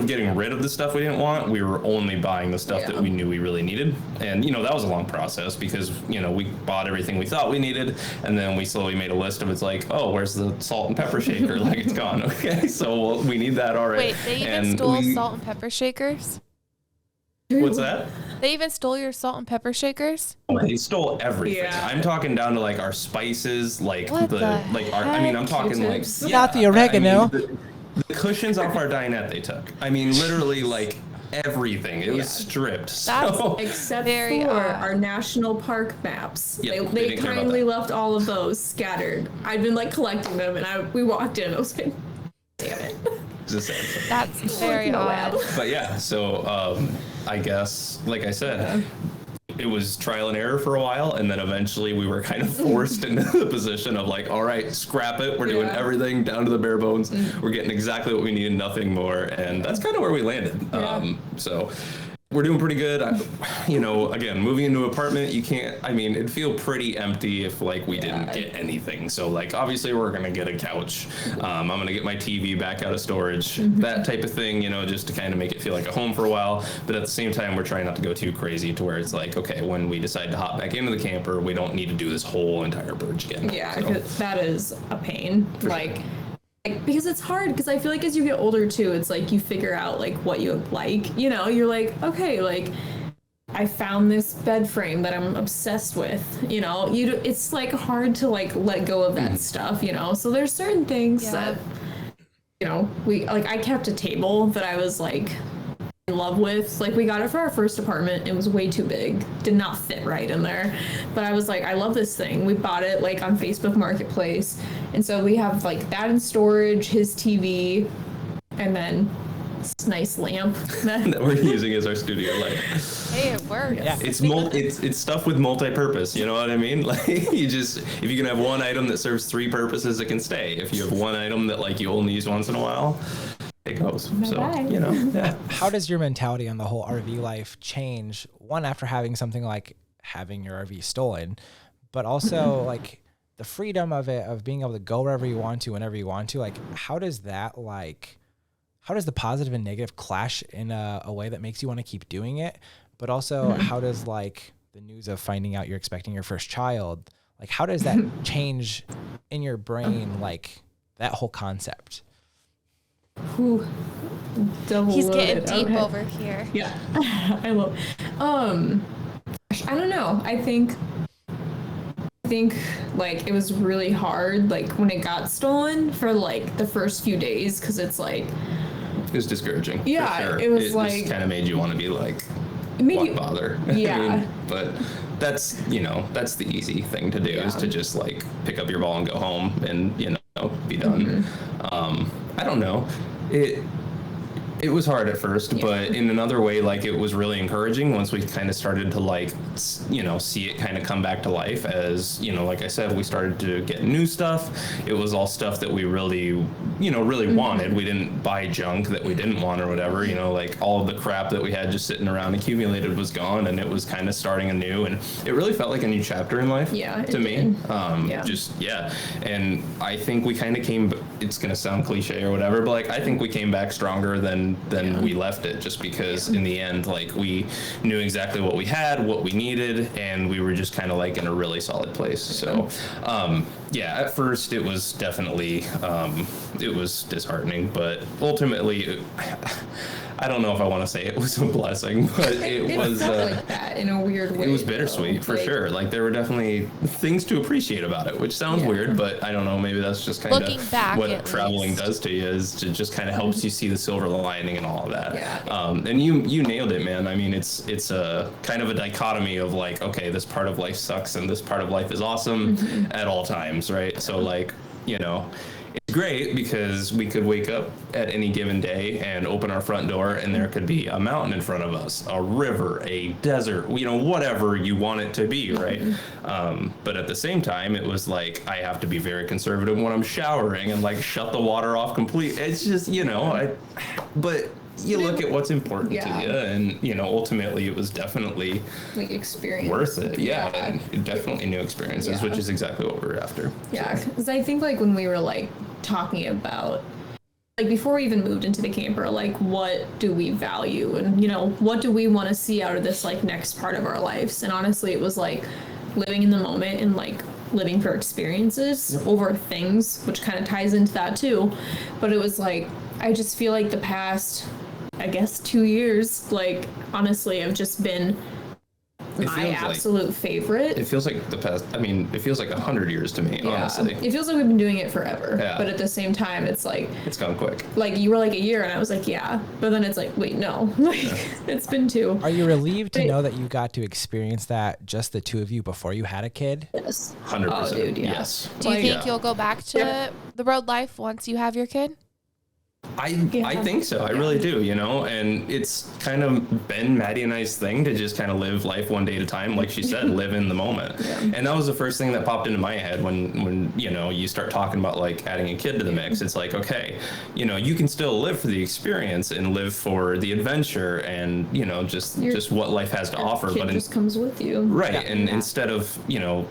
getting rid of the stuff we didn't want, we were only buying the stuff that we knew we really needed. And that was a long process, because we bought everything we thought we needed, and then we slowly made a list of, it's like, oh, where's the salt and pepper shaker? Like, it's gone. Okay, so we need that already. Wait, they even stole salt and pepper shakers? What's that? They even stole your salt and pepper shakers? Oh, they stole everything. Yeah. I'm talking down to like our spices, like What the I'm talking like Q-tips? Not the oregano. The cushions off our dinette they took. I mean, literally like everything. It was stripped. That's So Except Very for odd. our national park maps. Yeah, they they didn't care about kindly that. left all of those scattered. I'd been like collecting them, and we walked in. I was like, damn it. it's a sad thing. That's very No odd. lab. But yeah, so I guess, like I said, it was trial and error for a while, and then eventually we were kind of forced into the position of like, all right, scrap it. We're doing Yeah. everything down to the bare bones. We're getting exactly what we need and nothing more, and that's kind of where we landed. Yeah. So we're doing pretty good. Again, moving into an apartment, it'd feel pretty empty if like we didn't get anything. So like, obviously we're going to get a couch. I'm going to get my TV back out of storage, that type of thing, just to kind of make it feel like a home for a while. But at the same time, we're trying not to go too crazy to where it's like, okay, when we decide to hop back into the camper, we don't need to do this whole entire purge again. Yeah, So, 'cause that is a pain. Like, because it's hard, because I feel like as you get older too, it's like you figure out like what you like. You're like, okay, like I found this bed frame that I'm obsessed with. It's like hard to like let go of that stuff. So there's certain things that I kept a table that I was like in love with. Like, we got it for our first apartment. It was way too big, did not fit right in there, but I was like, I love this thing. We bought it like on Facebook Marketplace, and so we have like that in storage, his TV, and then this nice lamp that we're using as our studio light. Hey, it works. Yeah. It's stuff with multi-purpose, you know what I mean? Like, if you can have one item that serves three purposes, it can stay. If you have one item that like you only use once in a while, it goes. So, yeah. How does your mentality on the whole RV life change? One, after having something like having your RV stolen, but also like the freedom of it, of being able to go wherever you want to, whenever you want to. Like, how does the positive and negative clash in a way that makes you want to keep doing it? But also, how does like the news of finding out you're expecting your first child, like how does that change in your brain, like that whole concept? Whew. Double He's getting loaded. deep Okay. over here. Yeah. I love. I don't know. I think like it was really hard like when it got stolen for like the first few days, because it's like It was discouraging. Yeah, for sure. it was like- just kind of made you want to be like, made what you- bother? Yeah. But that's the easy thing to do, is to just like pick up your ball and go home and be done. I don't know. It was hard at first, but in another way, like it was really encouraging once we kind of started to like, see it kind of come back to life as, like I said, we started to get new stuff. It was all stuff that we really, really wanted. We didn't buy junk that we didn't want or whatever, like all of the crap that we had just sitting around accumulated was gone, and it was kind of starting anew, and it really felt like a new chapter in life to me. And I think we kind of it's going to sound cliche or whatever, but like, I think we came back stronger than we left it, just because in the end, like we knew exactly what we had, what we needed, and we were just kind of like in a really solid place. So, at first it was definitely, it was disheartening, but ultimately, I don't know if I want to say it was a blessing, but it was felt like that in a weird way. it was bittersweet for sure. Like there were definitely things to appreciate about it, which sounds weird, but I don't know, maybe that's just kind Looking of back, what at traveling least. does to you, is to just kind of helps you see the silver lining and all of that. Yeah. And you nailed it, man. I mean, it's a kind of a dichotomy of like, okay, this part of life sucks and this part of life is awesome at all times, right? So like, it's great because we could wake up at any given day and open our front door and there could be a mountain in front of us, a river, a desert, whatever you want it to be, right? But at the same time, it was like, I have to be very conservative when I'm showering and like shut the water off completely. It's just, but you look at what's important to you, and ultimately it was definitely like experience worth it. And definitely new experiences, which is exactly what we were after. Yeah, because I think like when we were like talking about like before we even moved into the camper, like what do we value, and what do we want to see out of this like next part of our lives? And honestly, it was like living in the moment and like living for experiences over things, which kind of ties into that too. But it was like, I just feel like the past I guess 2 years, like, honestly, have just been my absolute favorite. It feels like the past, I mean, it feels like 100 years to me, honestly. It feels like we've been doing it forever. Yeah. But at the same time, it's like... It's gone quick. Like, you were like a year, and I was like, yeah. But then it's like, wait, no. Like, it's been 2. Are you relieved to know that you got to experience that, just the 2 of you, before you had a kid? Yes. 100%. Oh, dude, yeah. Yes. Do you think you'll go back to the road life once you have your kid? I think so. I really do, you know, and it's kind of been Maddie and I's thing to just kind of live life one day at a time. Like she said, live in the moment. Yeah. And that was the first thing that popped into my head when, you know, you start talking about like adding a kid to the mix. It's like, okay, you know, you can still live for the experience and live for the adventure and, you know, just what life has to offer. Kid just comes with you. Right. Yeah. And instead of, you know,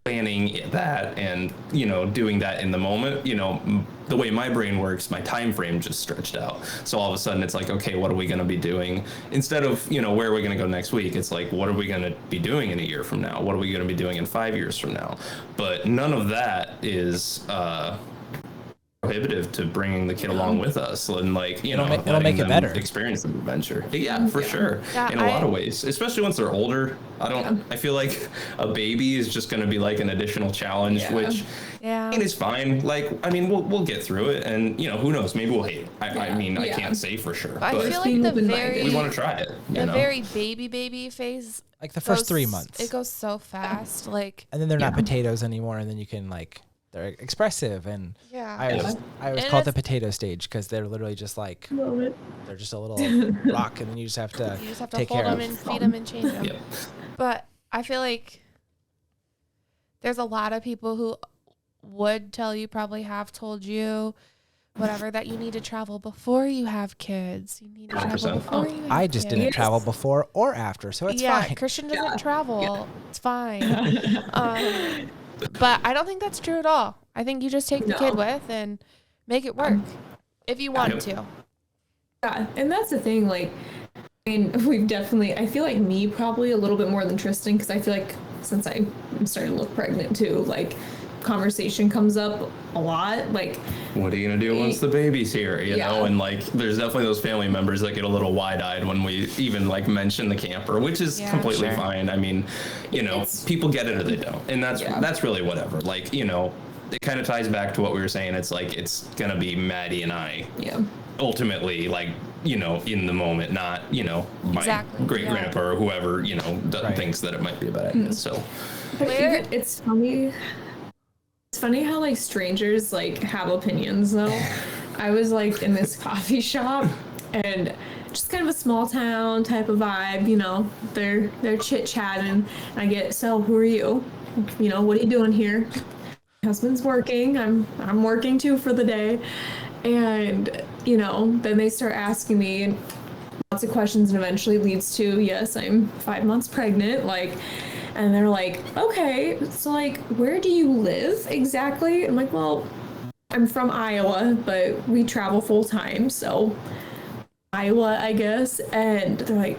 planning that and, you know, doing that in the moment, you know, the way my brain works, my time frame just stretched out. So all of a sudden it's like, okay, what are we going to be doing? Instead of, you know, where are we going to go next week? It's like, what are we going to be doing in a year from now? What are we going to be doing in 5 years from now? But none of that is prohibitive to bringing the kid along with us and like, you know, it'll make it better. Experience the adventure. Yeah, for sure. Yeah, in a lot of ways, especially once they're older. I feel like a baby is just going to be like an additional challenge, which and it's fine. Like, I mean, we'll get through it, and you know, who knows? Maybe we'll hate it. I mean, I can't say for sure. But I feel like we want to try it. The very baby phase, like the first 3 months, it goes so fast. Like, and then they're not potatoes anymore, and then you can like. They're expressive, and I always call it the potato stage because they're literally just like they're just a little rock, and then you just have to take hold care them and feed them and change them. Yep. But I feel like there's a lot of people who would tell you, probably have told you, whatever, that you need to travel before you have kids. You need to travel before you have I just kids. didn't travel before or after, so it's fine. Christian doesn't travel. It's fine. But I don't think that's true at all. I think you just take the kid with and make it work if you want to. Yeah, and that's the thing. Like, I mean, I feel like me probably a little bit more than Tristan, because I feel like since I'm starting to look pregnant too, like, conversation comes up a lot. Like, what are you gonna do once the baby's here? You know, and like, there's definitely those family members that get a little wide-eyed when we even like mention the camper, which is completely fine. I mean, you know, people get it or they don't, and that's really whatever. Like, you know, it kind of ties back to what we were saying. It's like it's gonna be Maddie and I. Yeah. Ultimately, like, you know, in the moment, not, you know, my great grandpa or whoever, you know, thinks that it might be a bad idea. So, but it's funny. It's funny how like strangers like have opinions though. I was like in this coffee shop and just kind of a small town type of vibe, you know, they're chit chatting and I get, so who are you? You know, what are you doing here? My husband's working. I'm working too for the day. And, you know, then they start asking me lots of questions and eventually leads to, yes, I'm 5 months pregnant. Like, and they're like, okay, so like, where do you live exactly? I'm like, well, I'm from Iowa, but we travel full time, so Iowa, I guess. And they're like,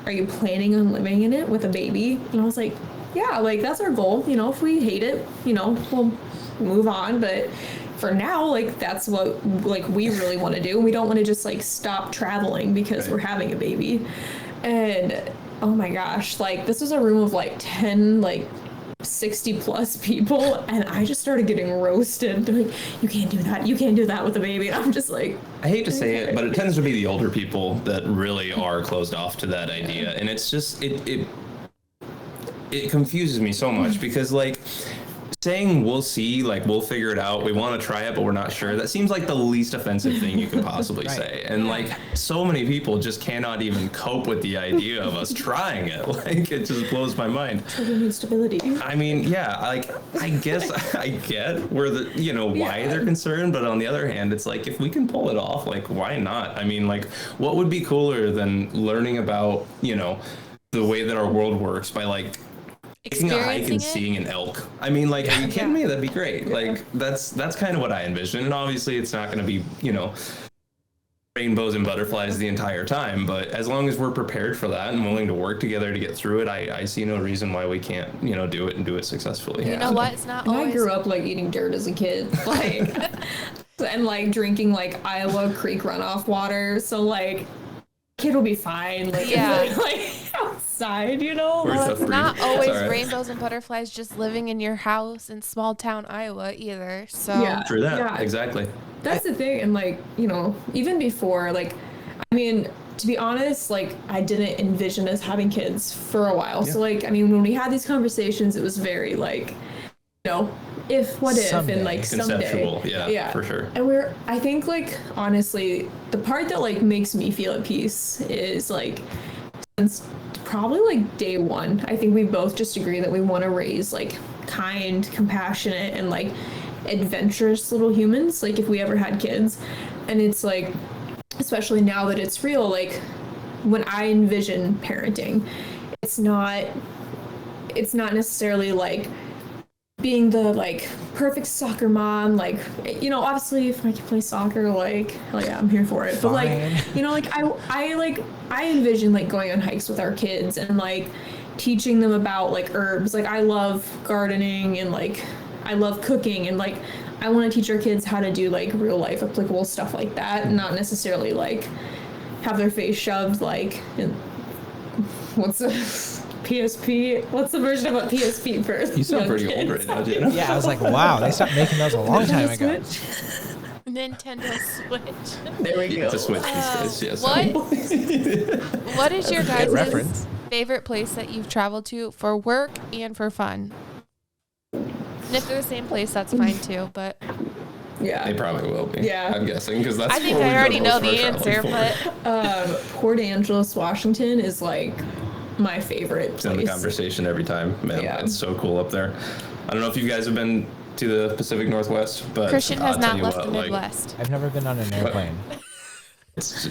are you planning on living in it with a baby? And I was like, yeah, like that's our goal. You know, if we hate it, you know, we'll move on. But for now, like that's what like we really want to do. We don't want to just like stop traveling because we're having a baby. And oh my gosh, like this was a room of like 10, like 60 plus people, and I just started getting roasted. They're like, you can't do that. You can't do that with a baby. And I'm just like, I hate to say it, but it tends to be the older people that really are closed off to that idea. And it's just, it confuses me so much because like, saying we'll see, like we'll figure it out, we want to try it but we're not sure, that seems like the least offensive thing you could possibly say. And like so many people just cannot even cope with the idea of us trying it. Like it just blows my mind. Children need stability. I mean, like I guess I get where the, you know, why they're concerned, but on the other hand, it's like if we can pull it off, like why not? I mean, like what would be cooler than learning about, you know, the way that our world works by like taking a hike and seeing an elk. I mean, like, are you kidding me? That'd be great. Like, that's kind of what I envision. And obviously, it's not going to be, you know, rainbows and butterflies the entire time. But as long as we're prepared for that and willing to work together to get through it, I see no reason why we can't, you know, do it and do it successfully. You know what? It's not always... I grew up, like, eating dirt as a kid. Like... and like drinking like Iowa Creek runoff water. So like kid will be fine. Like, like outside, you know? Well, it's not always rainbows and butterflies just living in your house in small town Iowa either. So yeah, true that. Exactly. That's the thing. And like, you know, even before, like, I mean, to be honest, like I didn't envision us having kids for a while. Yeah. So like, I mean, when we had these conversations, it was very like, you know, what if, and like conceptual, someday. Yeah, for sure. And I think like, honestly, the part that like makes me feel at peace is like, since probably like day one, I think we both just agree that we want to raise like kind, compassionate, and like adventurous little humans, like if we ever had kids. And it's like, especially now that it's real, like when I envision parenting, it's not necessarily like being the like perfect soccer mom, like, you know, obviously if I can play soccer, like hell yeah, I'm here for it. But like, you know, like I envision like going on hikes with our kids and like teaching them about like herbs. Like I love gardening and like I love cooking, and like I want to teach our kids how to do like real life applicable stuff like that, and not necessarily like have their face shoved like in, what's the PSP? What's the version of what PSP first? You sound pretty old right now, Jeno. Yeah, I was like, wow, they stopped making those a long time ago. Nintendo Switch. There we go. The Switch these days, yes. What is your guys' favorite place that you've traveled to for work and for fun? And if they're the same place, that's fine too, but... Yeah. They probably will be. Yeah. I'm guessing, because that's I think I already know the answer, but... Port Angeles, Washington is like my favorite place. It's in the conversation every time. Man, it's so cool up there. I don't know if you guys have been to the Pacific Northwest, but... Christian has not left the Midwest. I've never been on an airplane. It's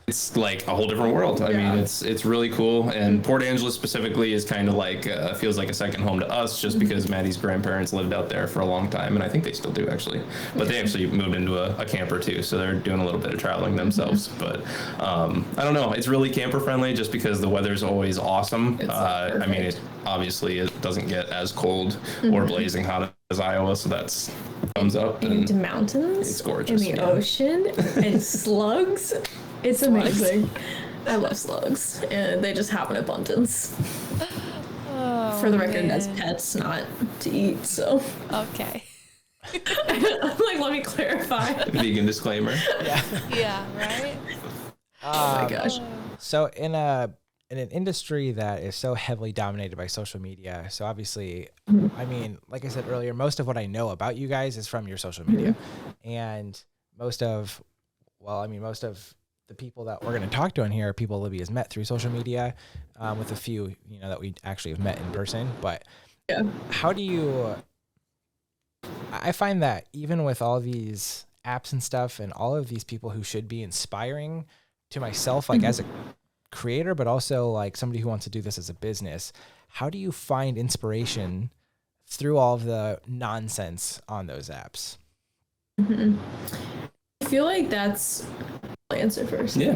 it's like a whole different world. I mean, it's really cool. And Port Angeles specifically is kind of like feels like a second home to us, just because Maddie's grandparents lived out there for a long time, and I think they still do actually. But they actually moved into a camper too, so they're doing a little bit of traveling themselves. But I don't know. It's really camper friendly, just because the weather's always awesome. I mean, obviously it doesn't get as cold or blazing hot as Iowa, so that's thumbs up. And mountains. It's gorgeous. And the ocean and slugs. It's amazing. I love slugs, and they just have an abundance. For the record, as pets, not to eat. So okay. I'm like, let me clarify. Vegan disclaimer. Yeah. Right. Oh my gosh. So in an industry that is so heavily dominated by social media, so obviously, I mean, like I said earlier, most of what I know about you guys is from your social media, and most of the people that we're going to talk to in here are people Libby has met through social media, with a few, you know, that we actually have met in person. But how do you, I find that even with all these apps and stuff and all of these people who should be inspiring to myself, like as a creator, but also like somebody who wants to do this as a business, how do you find inspiration through all of the nonsense on those apps? I feel like that's... I'll answer first. Yeah.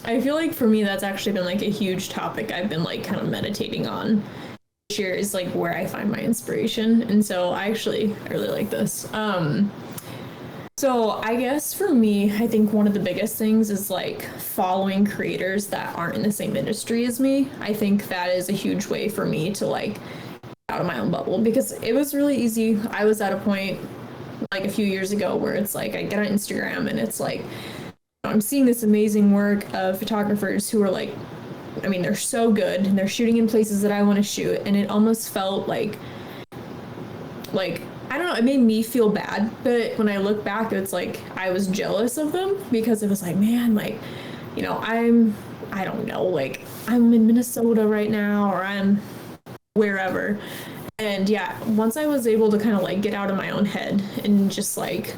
I feel like for me, that's actually been like a huge topic I've been like kind of meditating on this year, is like where I find my inspiration. And so I really like this. So I guess for me, I think one of the biggest things is like following creators that aren't in the same industry as me. I think that is a huge way for me to like get out of my own bubble, because it was really easy. I was at a point like a few years ago where it's like I get on Instagram and it's like I'm seeing this amazing work of photographers who are like, I mean, they're so good and they're shooting in places that I want to shoot, and it almost felt like I don't know, it made me feel bad. But when I look back, it's like I was jealous of them, because it was like, man, like, you know, I don't know, like I'm in Minnesota right now, or I'm wherever. And yeah, once I was able to kind of like get out of my own head and just like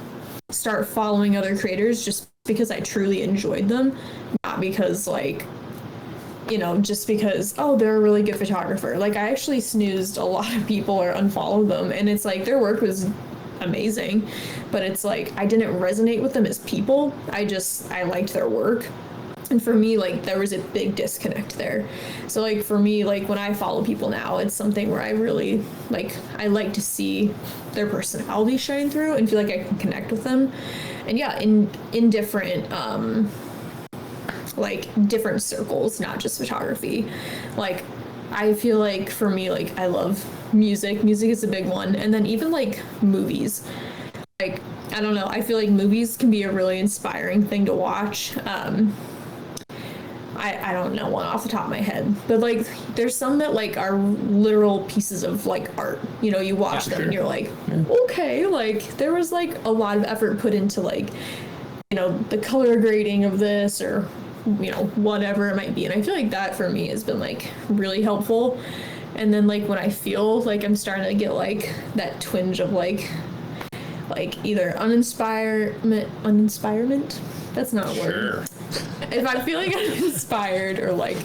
start following other creators just because I truly enjoyed them, not because like, you know, just because, oh, they're a really good photographer. Like I actually snoozed a lot of people or unfollowed them, and it's like their work was amazing, but it's like I didn't resonate with them as people. I liked their work. And for me, like, there was a big disconnect there. So, like, for me, like, when I follow people now, it's something where I really, like, I like to see their personality shine through and feel like I can connect with them. And yeah, in different, like, different circles, not just photography. Like, I feel like for me, like, I love music. Music is a big one. And then even, like, movies. Like, I don't know, I feel like movies can be a really inspiring thing to watch. I don't know one off the top of my head, but like there's some that like are literal pieces of like art. You know, you watch them and you're like, okay, like there was like a lot of effort put into like, you know, the color grading of this or, you know, whatever it might be. And I feel like that for me has been like really helpful. And then like when I feel like I'm starting to get like that twinge of like either uninspirement. That's not a word. If I'm feeling uninspired or like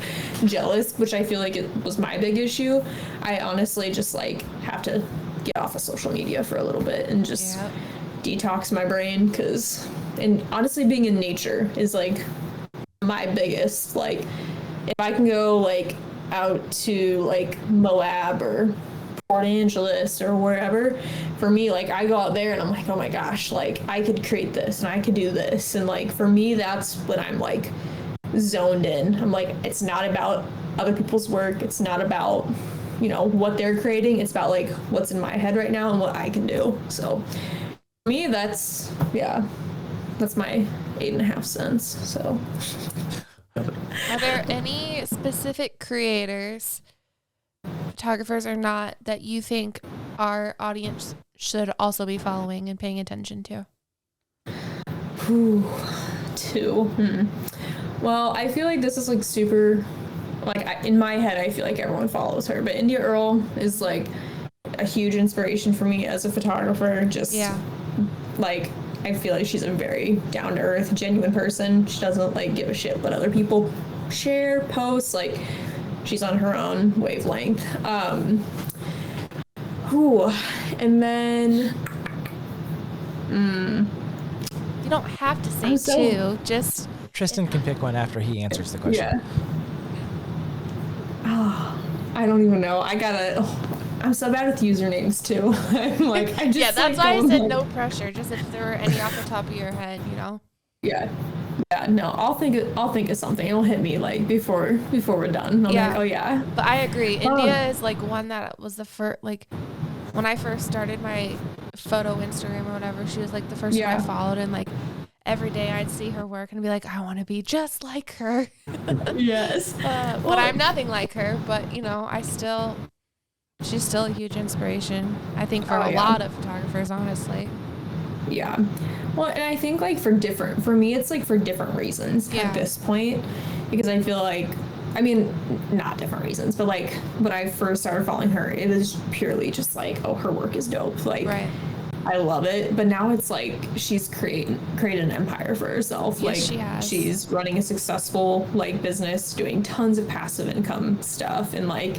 jealous, which I feel like it was my big issue, I honestly just like have to get off of social media for a little bit and just detox my brain. And honestly, being in nature is like my biggest, like, if I can go like out to like Moab or Port Angeles or wherever, for me, like I go out there and I'm like, oh my gosh, like I could create this and I could do this. And like for me, that's when I'm like zoned in. I'm like, it's not about other people's work. It's not about, you know, what they're creating. It's about like what's in my head right now and what I can do. So for me, that's my 8.5 cents. So are there any specific creators, photographers or not, that you think our audience should also be following and paying attention to? Well, I feel like this is like super, like in my head, I feel like everyone follows her, but India Earl is like a huge inspiration for me as a photographer. Just like, I feel like she's a very down to earth, genuine person. She doesn't like give a shit what other people share, post, like she's on her own wavelength. And then you don't have to say two, just Tristan can pick one after he answers the question. I don't even know. I'm so bad with usernames too. I'm like, I just that's why I said no pressure. Just if there were any off the top of your head, you know. No, I'll think of something. It'll hit me like before we're done. I'm like, oh yeah. But I agree. India is like one that was the first, like when I first started my photo Instagram or whatever, she was like the first one I followed, and like every day I'd see her work and be like, I want to be just like her. Yes. But I'm nothing like her, but you know, she's still a huge inspiration, I think, for a lot of photographers, honestly. Yeah. Well, and I think like for me, it's like for different reasons at this point, because I feel like, I mean, not different reasons, but like when I first started following her, it was purely just like, oh, her work is dope. Like, I love it. But now it's like she's created an empire for herself. Yes, like she has. She's running a successful like business, doing tons of passive income stuff, and like,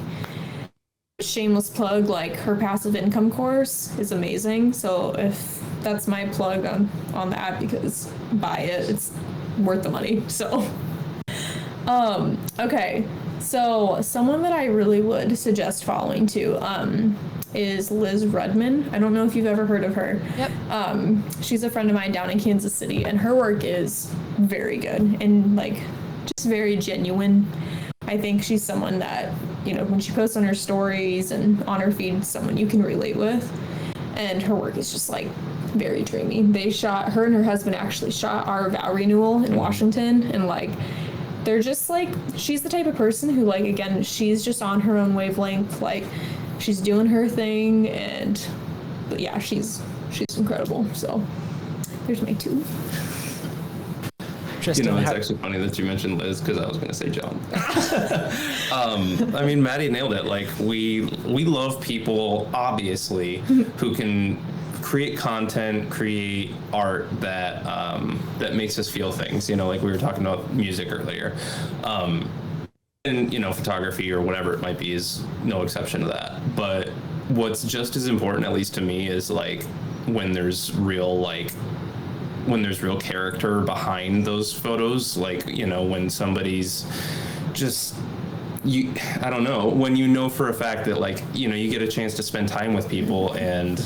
shameless plug, like her passive income course is amazing. So if that's my plug on that, because buy it, it's worth the money. So okay, so someone that I really would suggest following too is Liz Rudman. I don't know if you've ever heard of her. She's a friend of mine down in Kansas City, and her work is very good and like just very genuine. I think she's someone that, you know, when she posts on her stories and on her feed, someone you can relate with. And her work is just like very dreamy. Her and her husband actually shot our vow renewal in Washington, and like they're just like, she's the type of person who, like, again, she's just on her own wavelength, like she's doing her thing, but yeah, she's incredible. So there's my two. Tristan, you know, it's actually funny that you mentioned Liz, because I was going to say John. I mean, Maddie nailed it. Like, we love people, obviously, who can create content, create art that makes us feel things. You know, like we were talking about music earlier. And, you know, photography or whatever it might be is no exception to that. But what's just as important, at least to me, is like when there's real, like, when there's real character behind those photos, like, you know, when somebody's just, I don't know, when you know for a fact that, like, you know, you get a chance to spend time with people and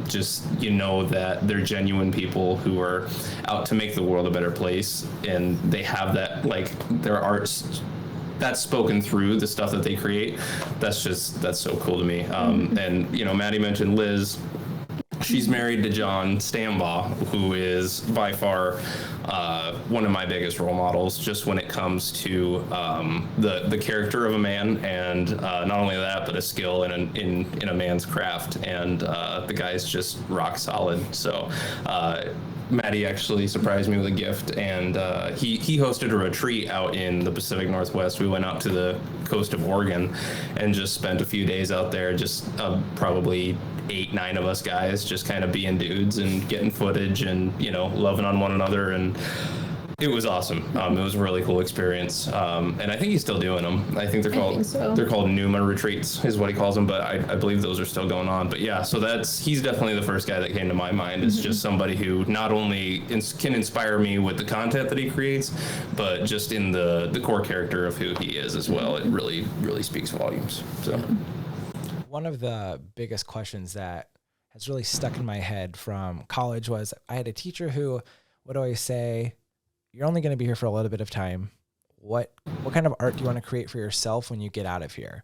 just, you know, that they're genuine people who are out to make the world a better place, and they have that, like, their art's that's spoken through the stuff that they create. That's so cool to me. And, you know, Maddie mentioned Liz. She's married to John Stambaugh, who is by far one of my biggest role models, just when it comes to the character of a man, and not only that, but a skill in a man's craft. And the guy's just rock solid. So Maddie actually surprised me with a gift, and he hosted a retreat out in the Pacific Northwest. We went out to the coast of Oregon and just spent a few days out there, just probably 8-9 of us guys, just kind of being dudes and getting footage and, you know, loving on one another. And it was awesome. It was a really cool experience. And I think he's still doing them. I think they're called Numa retreats is what he calls them, but I believe those are still going on. But yeah, so he's definitely the first guy that came to my mind. It's just somebody who not only can inspire me with the content that he creates, but just in the core character of who he is as well. It really, really speaks volumes. So one of the biggest questions that has really stuck in my head from college was, I had a teacher who would always say, you're only going to be here for a little bit of time. What kind of art do you want to create for yourself when you get out of here?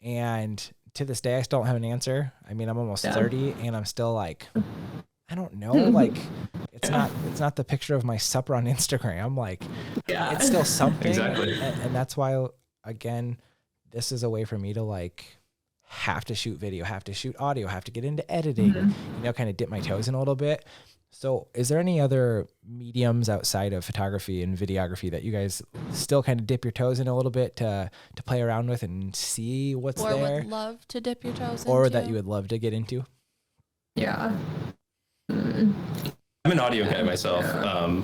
And to this day, I still don't have an answer. I mean, I'm almost 30 and I'm still like, I don't know. Like, it's not the picture of my supper on Instagram. Like, it's still something. Exactly. And that's why, again, this is a way for me to, like, have to shoot video, have to shoot audio, have to get into editing, you know, kind of dip my toes in a little bit. So is there any other mediums outside of photography and videography that you guys still kind of dip your toes in a little bit to play around with and see what's there? Or would love to dip your toes into? Or that you would love to get into? Yeah. I'm an audio guy myself.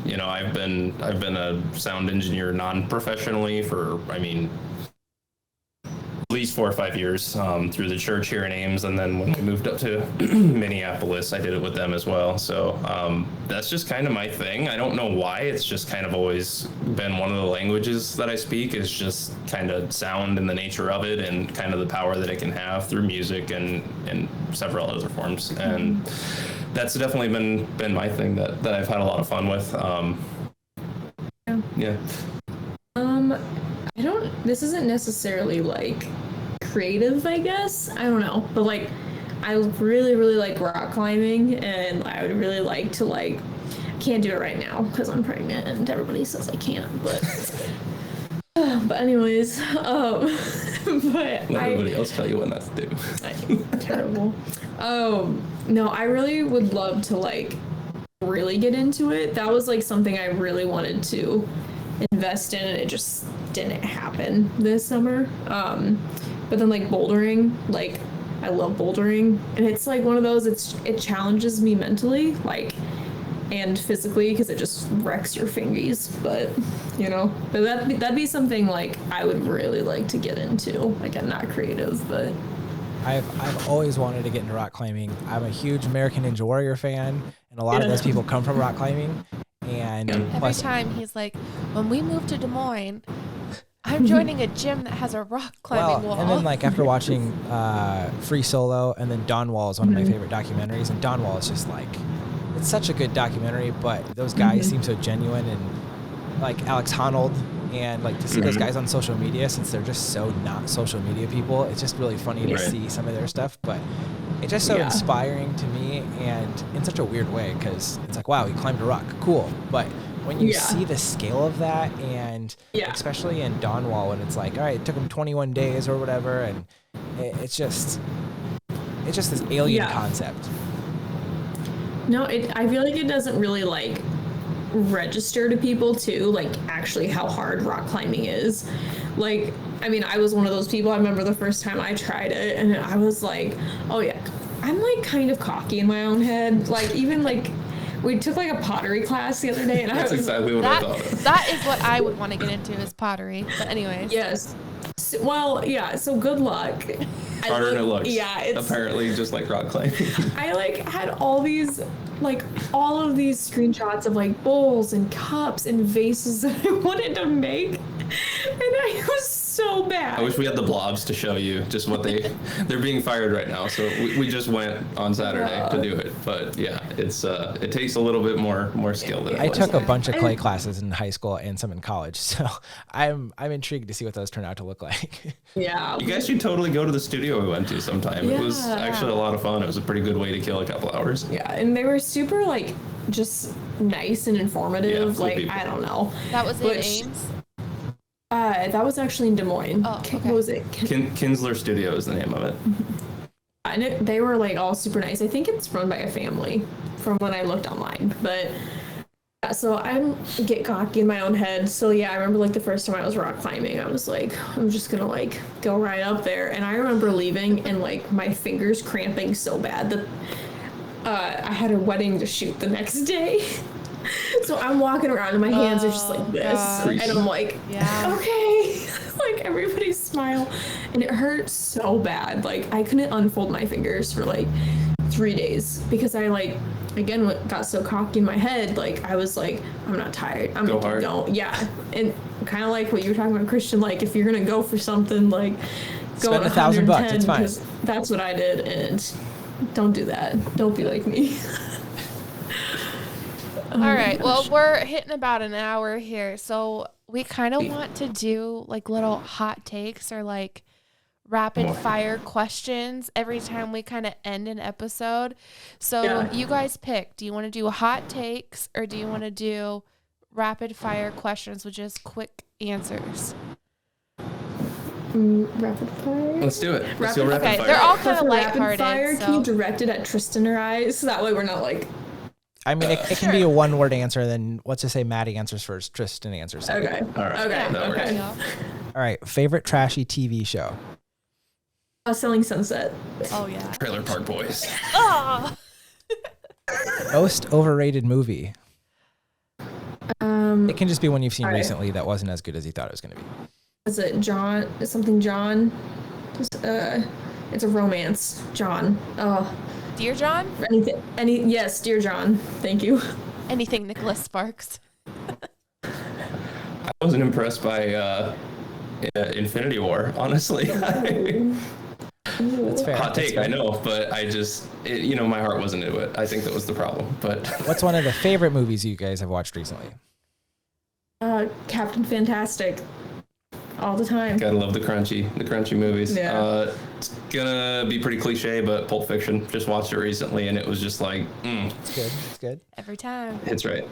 You know, I've been a sound engineer non-professionally for, I mean, at least 4 or 5 years through the church here in Ames, and then when we moved up to Minneapolis, I did it with them as well. So that's just kind of my thing. I don't know why. It's just kind of always been one of the languages that I speak, is just kind of sound and the nature of it, and kind of the power that it can have through music and several other forms. And that's definitely been my thing that I've had a lot of fun with. Yeah. This isn't necessarily like creative, I guess. I don't know. But like, I really, really like rock climbing, and I would really like to, like, can't do it right now because I'm pregnant and everybody says I can't, but but anyways, but let everybody else tell you what not to do. I'm terrible. No, I really would love to, like, really get into it. That was like something I really wanted to invest in, and it just didn't happen this summer. But then, like, bouldering, like, I love bouldering, and it's like one of those, it challenges me mentally, like, and physically, because it just wrecks your fingies. But, you know, but that'd be something, like, I would really like to get into. Like, I'm not creative, but I've always wanted to get into rock climbing. I'm a huge American Ninja Warrior fan, and a lot of those people come from rock climbing. And every time he's like, when we move to Des Moines, I'm joining a gym that has a rock climbing wall. And then, like, after watching Free Solo, and then Dawn Wall is one of my favorite documentaries, and Dawn Wall is just like, it's such a good documentary, but those guys seem so genuine, and like Alex Honnold, and like to see those guys on social media, since they're just so not social media people, it's just really funny to see some of their stuff. But it's just so inspiring to me, and in such a weird way, because it's like, wow, he climbed a rock, cool. But when you see the scale of that, and especially in Dawn Wall, when it's like, all right, it took him 21 days or whatever, and it's just this alien concept. No, I feel like it doesn't really, like, register to people too, like, actually how hard rock climbing is. Like, I mean, I was one of those people. I remember the first time I tried it, and I was like, oh yeah, I'm, like, kind of cocky in my own head. Like, even, like, we took, like, a pottery class the other day, and that's exactly what I thought. That is what I would want to get into, is pottery. But anyways. Yes. Well, yeah, so good luck. Harder than it looks. Yeah, it's apparently just like rock climbing. I, like, had all these like all of these screenshots of like bowls and cups and vases that I wanted to make, and I was so bad. I wish we had the blobs to show you just what they're being fired right now. So we just went on Saturday to do it. But yeah, it takes a little bit more skill than I took a bunch of clay classes in high school and some in college, so I'm intrigued to see what those turn out to look like. Yeah. You guys should totally go to the studio we went to sometime. It was actually a lot of fun. It was a pretty good way to kill a couple hours. Yeah, and they were super like just nice and informative. Yeah, like people. I don't know. That was in Ames? That was actually in Des Moines. Oh, okay. What was it? Kinsler Studio is the name of it. And they were like all super nice. I think it's run by a family from when I looked online. But yeah, so I get cocky in my own head. So yeah, I remember like the first time I was rock climbing, I was like, I'm just gonna like go right up there. And I remember leaving and like my fingers cramping so bad that I had a wedding to shoot the next day. So I'm walking around and my hands are just like this. God. And I'm like, okay. Like everybody smile. And it hurt so bad. Like I couldn't unfold my fingers for like 3 days because I like, again, got so cocky in my head. Like I was like, I'm not tired. I'm Go gonna hard. keep going. Yeah. And kind of like what you were talking about, Christian, like if you're going to go for something, like go Spend at $1,000, it's fine. because that's what I did. And don't do that. Don't be like me. All right. Well, we're hitting about an hour here. So we kind of want to do like little hot takes or like rapid fire questions every time we kind of end an episode. So you guys pick. Do you want to do hot takes or do you want to do rapid fire questions with just quick answers? Rapid fire. Let's do it. Let's do rapid Okay, fire. they're all kind of For lighthearted. rapid fire, So. can you direct it at Tristan or I? So that way we're not like, I mean, it can be a one-word answer. Then let's just say Maddie answers first, Tristan answers second. okay. All right. Okay. That works. Okay. Yeah. All right. Favorite trashy TV show? Selling Sunset. Oh yeah. Trailer Park Boys. Oh. Most overrated movie? It can just be one you've seen all right. recently that wasn't as good as you thought it was going to be. Is it John? Something John? Just, it's a romance. John. Oh, Dear John? anything. Yes, Dear John. Thank you. Anything Nicholas Sparks. I wasn't impressed by Infinity War, honestly. That's fair. Hot That's take, fair. I know, but I just, my heart wasn't into it. I think that was the problem. But What's one of the favorite movies you guys have watched recently? Captain Fantastic. All the time. gotta love the crunchy movies. Yeah. It's gonna be pretty cliche, but Pulp Fiction, just watched it recently, and it was just like, It's good. It's good. Every time. it's right.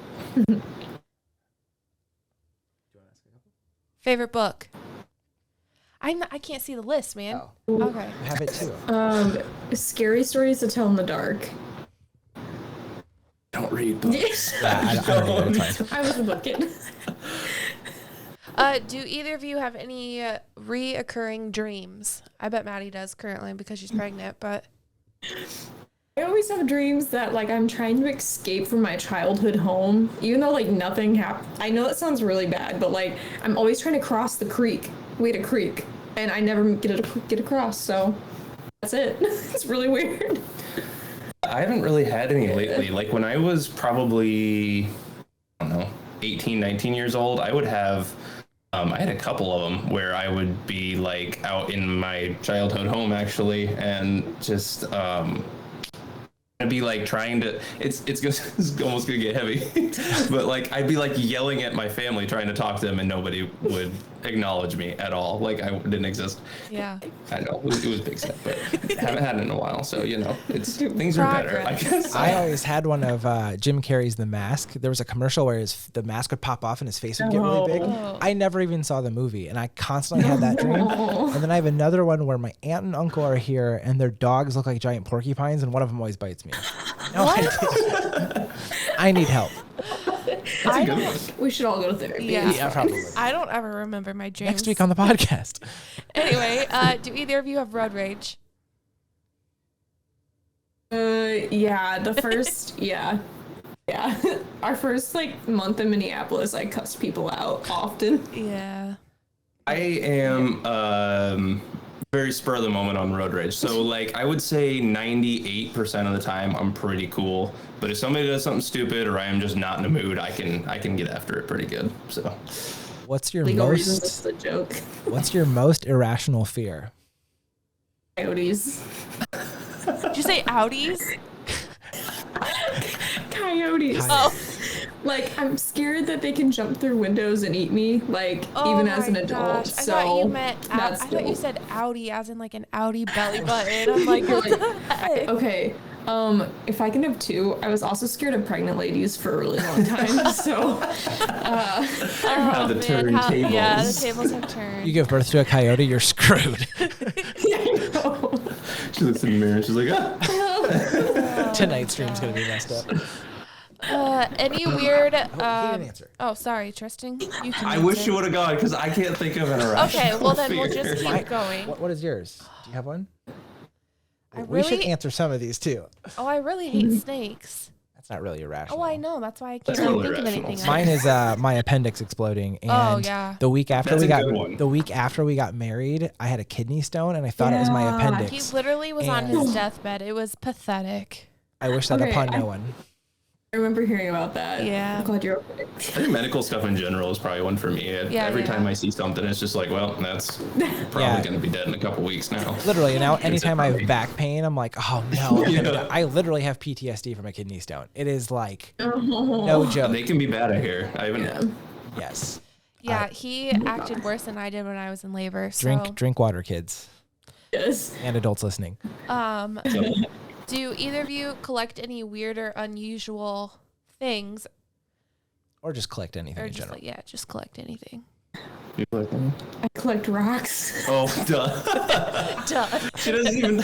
Favorite book? I can't see the list, man. Oh, Okay. I have it too. Scary Stories to Tell in the Dark. Don't read books. Yeah, I don't know. It's fine. I was a book kid. Do either of you have any reoccurring dreams? I bet Maddie does currently because she's pregnant, but I always have dreams that like I'm trying to escape from my childhood home, even though like nothing happened. I know that sounds really bad, but like I'm always trying to cross the creek. We had a creek, and I never get across. So that's it. It's really weird. I haven't really had any lately. Like when I was probably, I don't know, 18, 19 years old, I would have, I had a couple of them where I would be like out in my childhood home actually, and just, I'd be like trying to, it's almost gonna get heavy, but like I'd be like yelling at my family trying to talk to them and nobody would acknowledge me at all. Like I didn't exist. yeah. I know it was big step, but haven't had it in a while, so it's things are better, I guess. I always had one of Jim Carrey's The Mask. There was a commercial where the mask would pop off and his face would get really big. Oh. I never even saw the movie, and I constantly had that dream. And then I have another one where my aunt and uncle are here, and their dogs look like giant porcupines, and one of them always bites me. No, I need help. That's a good one. We should all go to therapy. Yeah. Yeah, probably. I don't ever remember my dreams. Next week on the podcast. Anyway, do either of you have road rage? Yeah, the first, yeah. Our first like month in Minneapolis, I cussed people out often. Yeah. I am very spur of the moment on road rage. So like I would say 98% of the time I'm pretty cool. But if somebody does something stupid or I am just not in the mood, I can get after it pretty good. So what's your Legal reasons, most this is a joke. what's your most irrational fear? Coyotes. Did you say Audis? Coyotes. Oh. Like, I'm scared that they can jump through windows and eat me, like, even as an adult. Gosh. So I thought you meant, I that's thought you said Audi as in like an Audi belly button. I'm like, what the heck? Okay, if I can have two, I was also scared of pregnant ladies for a really long time, so, how the turntables. Yeah, the tables have turned. You give birth to a coyote, you're screwed. I know. She looks in the mirror and she's like, ah. Tonight's stream's gonna be messed up. Any weird, He didn't answer. oh, sorry, Tristan. You can I wish answer. you would have gone because I can't think of an irrational Okay, well then we'll fear. just keep going. What is yours? Do you have one? I We should really, answer some of these too. I really hate snakes. That's not really irrational. Oh, I know. That's why I can't That's really really think of irrational. anything. Mine is my appendix exploding, and Oh, yeah. the week after That's we a got good one. the week after we got married, I had a kidney stone, and I thought it was my Yeah. appendix. He literally was on And- his deathbed. It was pathetic. I wish that Okay, upon I- no one. I remember hearing about that. Yeah. I'm glad you're okay. I think medical stuff in general is probably one for me. Every time I see something, it's just like, well, that's probably Yeah. going to be dead in a couple weeks now. Literally, now anytime I have Exactly. back pain, I'm like, oh no, I'm gonna Yeah. die. I literally have PTSD from a kidney stone. It is like Oh. no joke. They can be bad, I hear. I haven't. Yeah. Yes. Yeah, he acted worse than I did when I was in labor. So, Drink water, kids, Yes. and adults listening. Do either of you collect any weird or unusual things, Or just collect anything or in just general. like just collect anything? I collect rocks. Oh, duh. Duh. She doesn't even.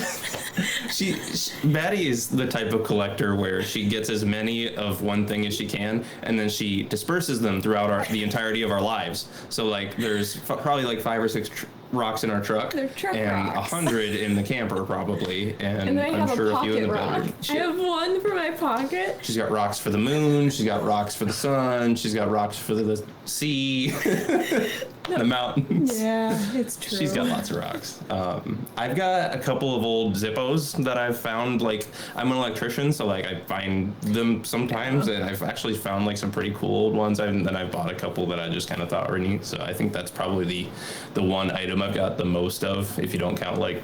Maddie is the type of collector where she gets as many of one thing as she can, and then she disperses them throughout the entirety of our lives. So like, there's probably like 5 or 6 rocks in our truck, They're truck and rocks. 100 in the camper probably, and And then I I'm have sure a a few in pocket the rock. bedroom. I have one for my pocket. She's got rocks for the moon. She's got rocks for the sun. She's got rocks for the sea, the mountains. Yeah, it's true. She's got lots of rocks. I've got a couple of old Zippos that I've found. Like, I'm an electrician, so like I find them sometimes, and I've actually found like some pretty cool old ones. And then I bought a couple that I just kind of thought were neat. So I think that's probably the one item I've got the most of, if you don't count like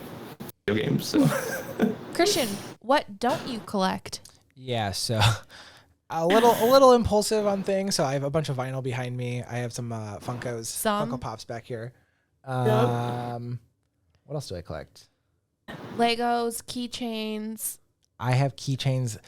video games. So Christian, what don't you collect? Yeah, so a little impulsive on things. So I have a bunch of vinyl behind me. I have some Funkos, Some? Funko Pops back here. What else do I collect? Legos, keychains. I have keychains.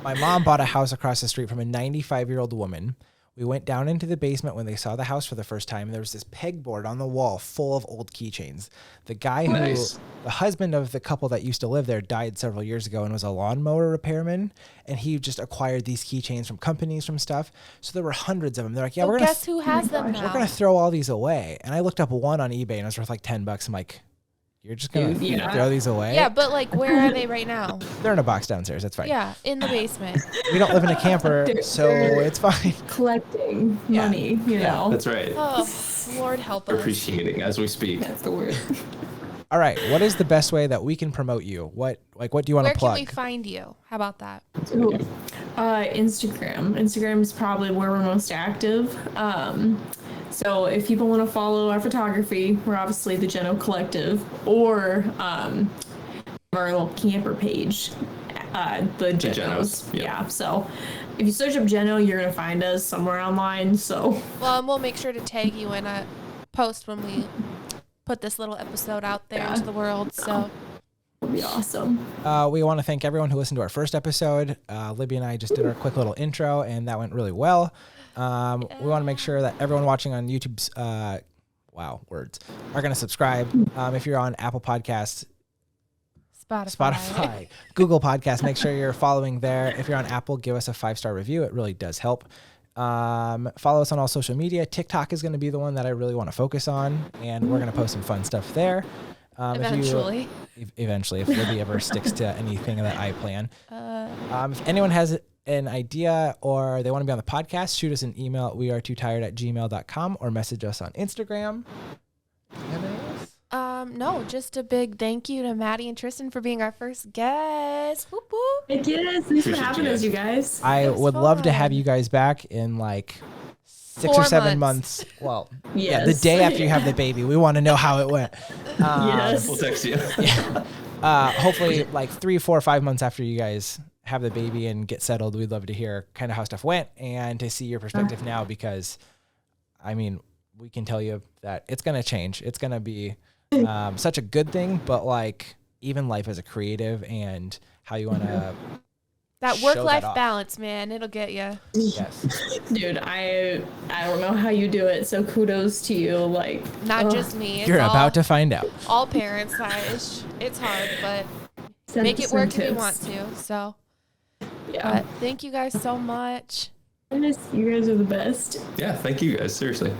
My mom bought a house across the street from a 95-year-old woman. We went down into the basement when they saw the house for the first time. There was this pegboard on the wall full of old keychains. The guy Nice. the husband of the couple that used to live there, died several years ago and was a lawnmower repairman. And he just acquired these keychains from companies, from stuff. So there were hundreds of them. They're like, yeah, So we're gonna guess who has them now? we're gonna throw all these away. And I looked up one on eBay and it was worth like $10. I'm like, you're just gonna Yeah. throw these away? Yeah, but like, where are they right now? They're in a box downstairs. That's fine. Yeah, in the basement. We don't live in a camper, so it's fine. collecting Yeah. money, you know. that's right. Oh, Lord help us. Appreciating as we speak. That's the word. All right. What is the best way that we can promote you? What do you want Where to can plug? we find you? How about that? Ooh. Instagram. Instagram is probably where we're most active. So if people want to follow our photography, we're obviously the Jeno Collective, or our little camper page, the Genos. Genos, yeah. Yeah. So if you search up Jeno, you're gonna find us somewhere online. So Well, and we'll make sure to tag you in a post when we put this little episode out there into the world. So it'll be awesome. We want to thank everyone who listened to our first episode. Libby and I just did our quick little intro, and that went really well. We want to make sure that everyone watching on YouTube's are going to subscribe. If you're on Apple Podcasts, Spotify, Google Podcasts, make sure you're following there. If you're on Apple, give us a 5-star review. It really does help. Follow us on all social media. TikTok is going to be the one that I really want to focus on, and we're going to post some fun stuff there. Eventually. Eventually, if Libby ever sticks to anything that I plan. If anyone has an idea or they want to be on the podcast, shoot us an email at wearetootired@gmail.com or message us on Instagram. Do you have any of those? No, just a big thank you to Maddie and Tristan for being our first guests. Whoop whoop. Heck yes, thanks for having us, you guys. I would love to have fun. you guys back in like 6 or 4 7 months. Well, yeah, the Yes. day after you have the baby. We want to know how it went. Yes. We'll text you. Hopefully like 3, 4, 5 months after you guys have the baby and get settled, we'd love to hear kind of how stuff went and to see your perspective now, because I mean, we can tell you that it's going to change. It's going to be such a good thing, but like even life as a creative and how you want to That show work-life that off. balance, man, it'll get you. Yes. Dude, I don't know how you do it, so kudos to you. Like, Not just me. It's You're all, about to find out. all parents. It's hard, but make it work if you want to. So, Yeah. but thank you guys so much. You guys are the best. Yeah, thank you guys. Seriously.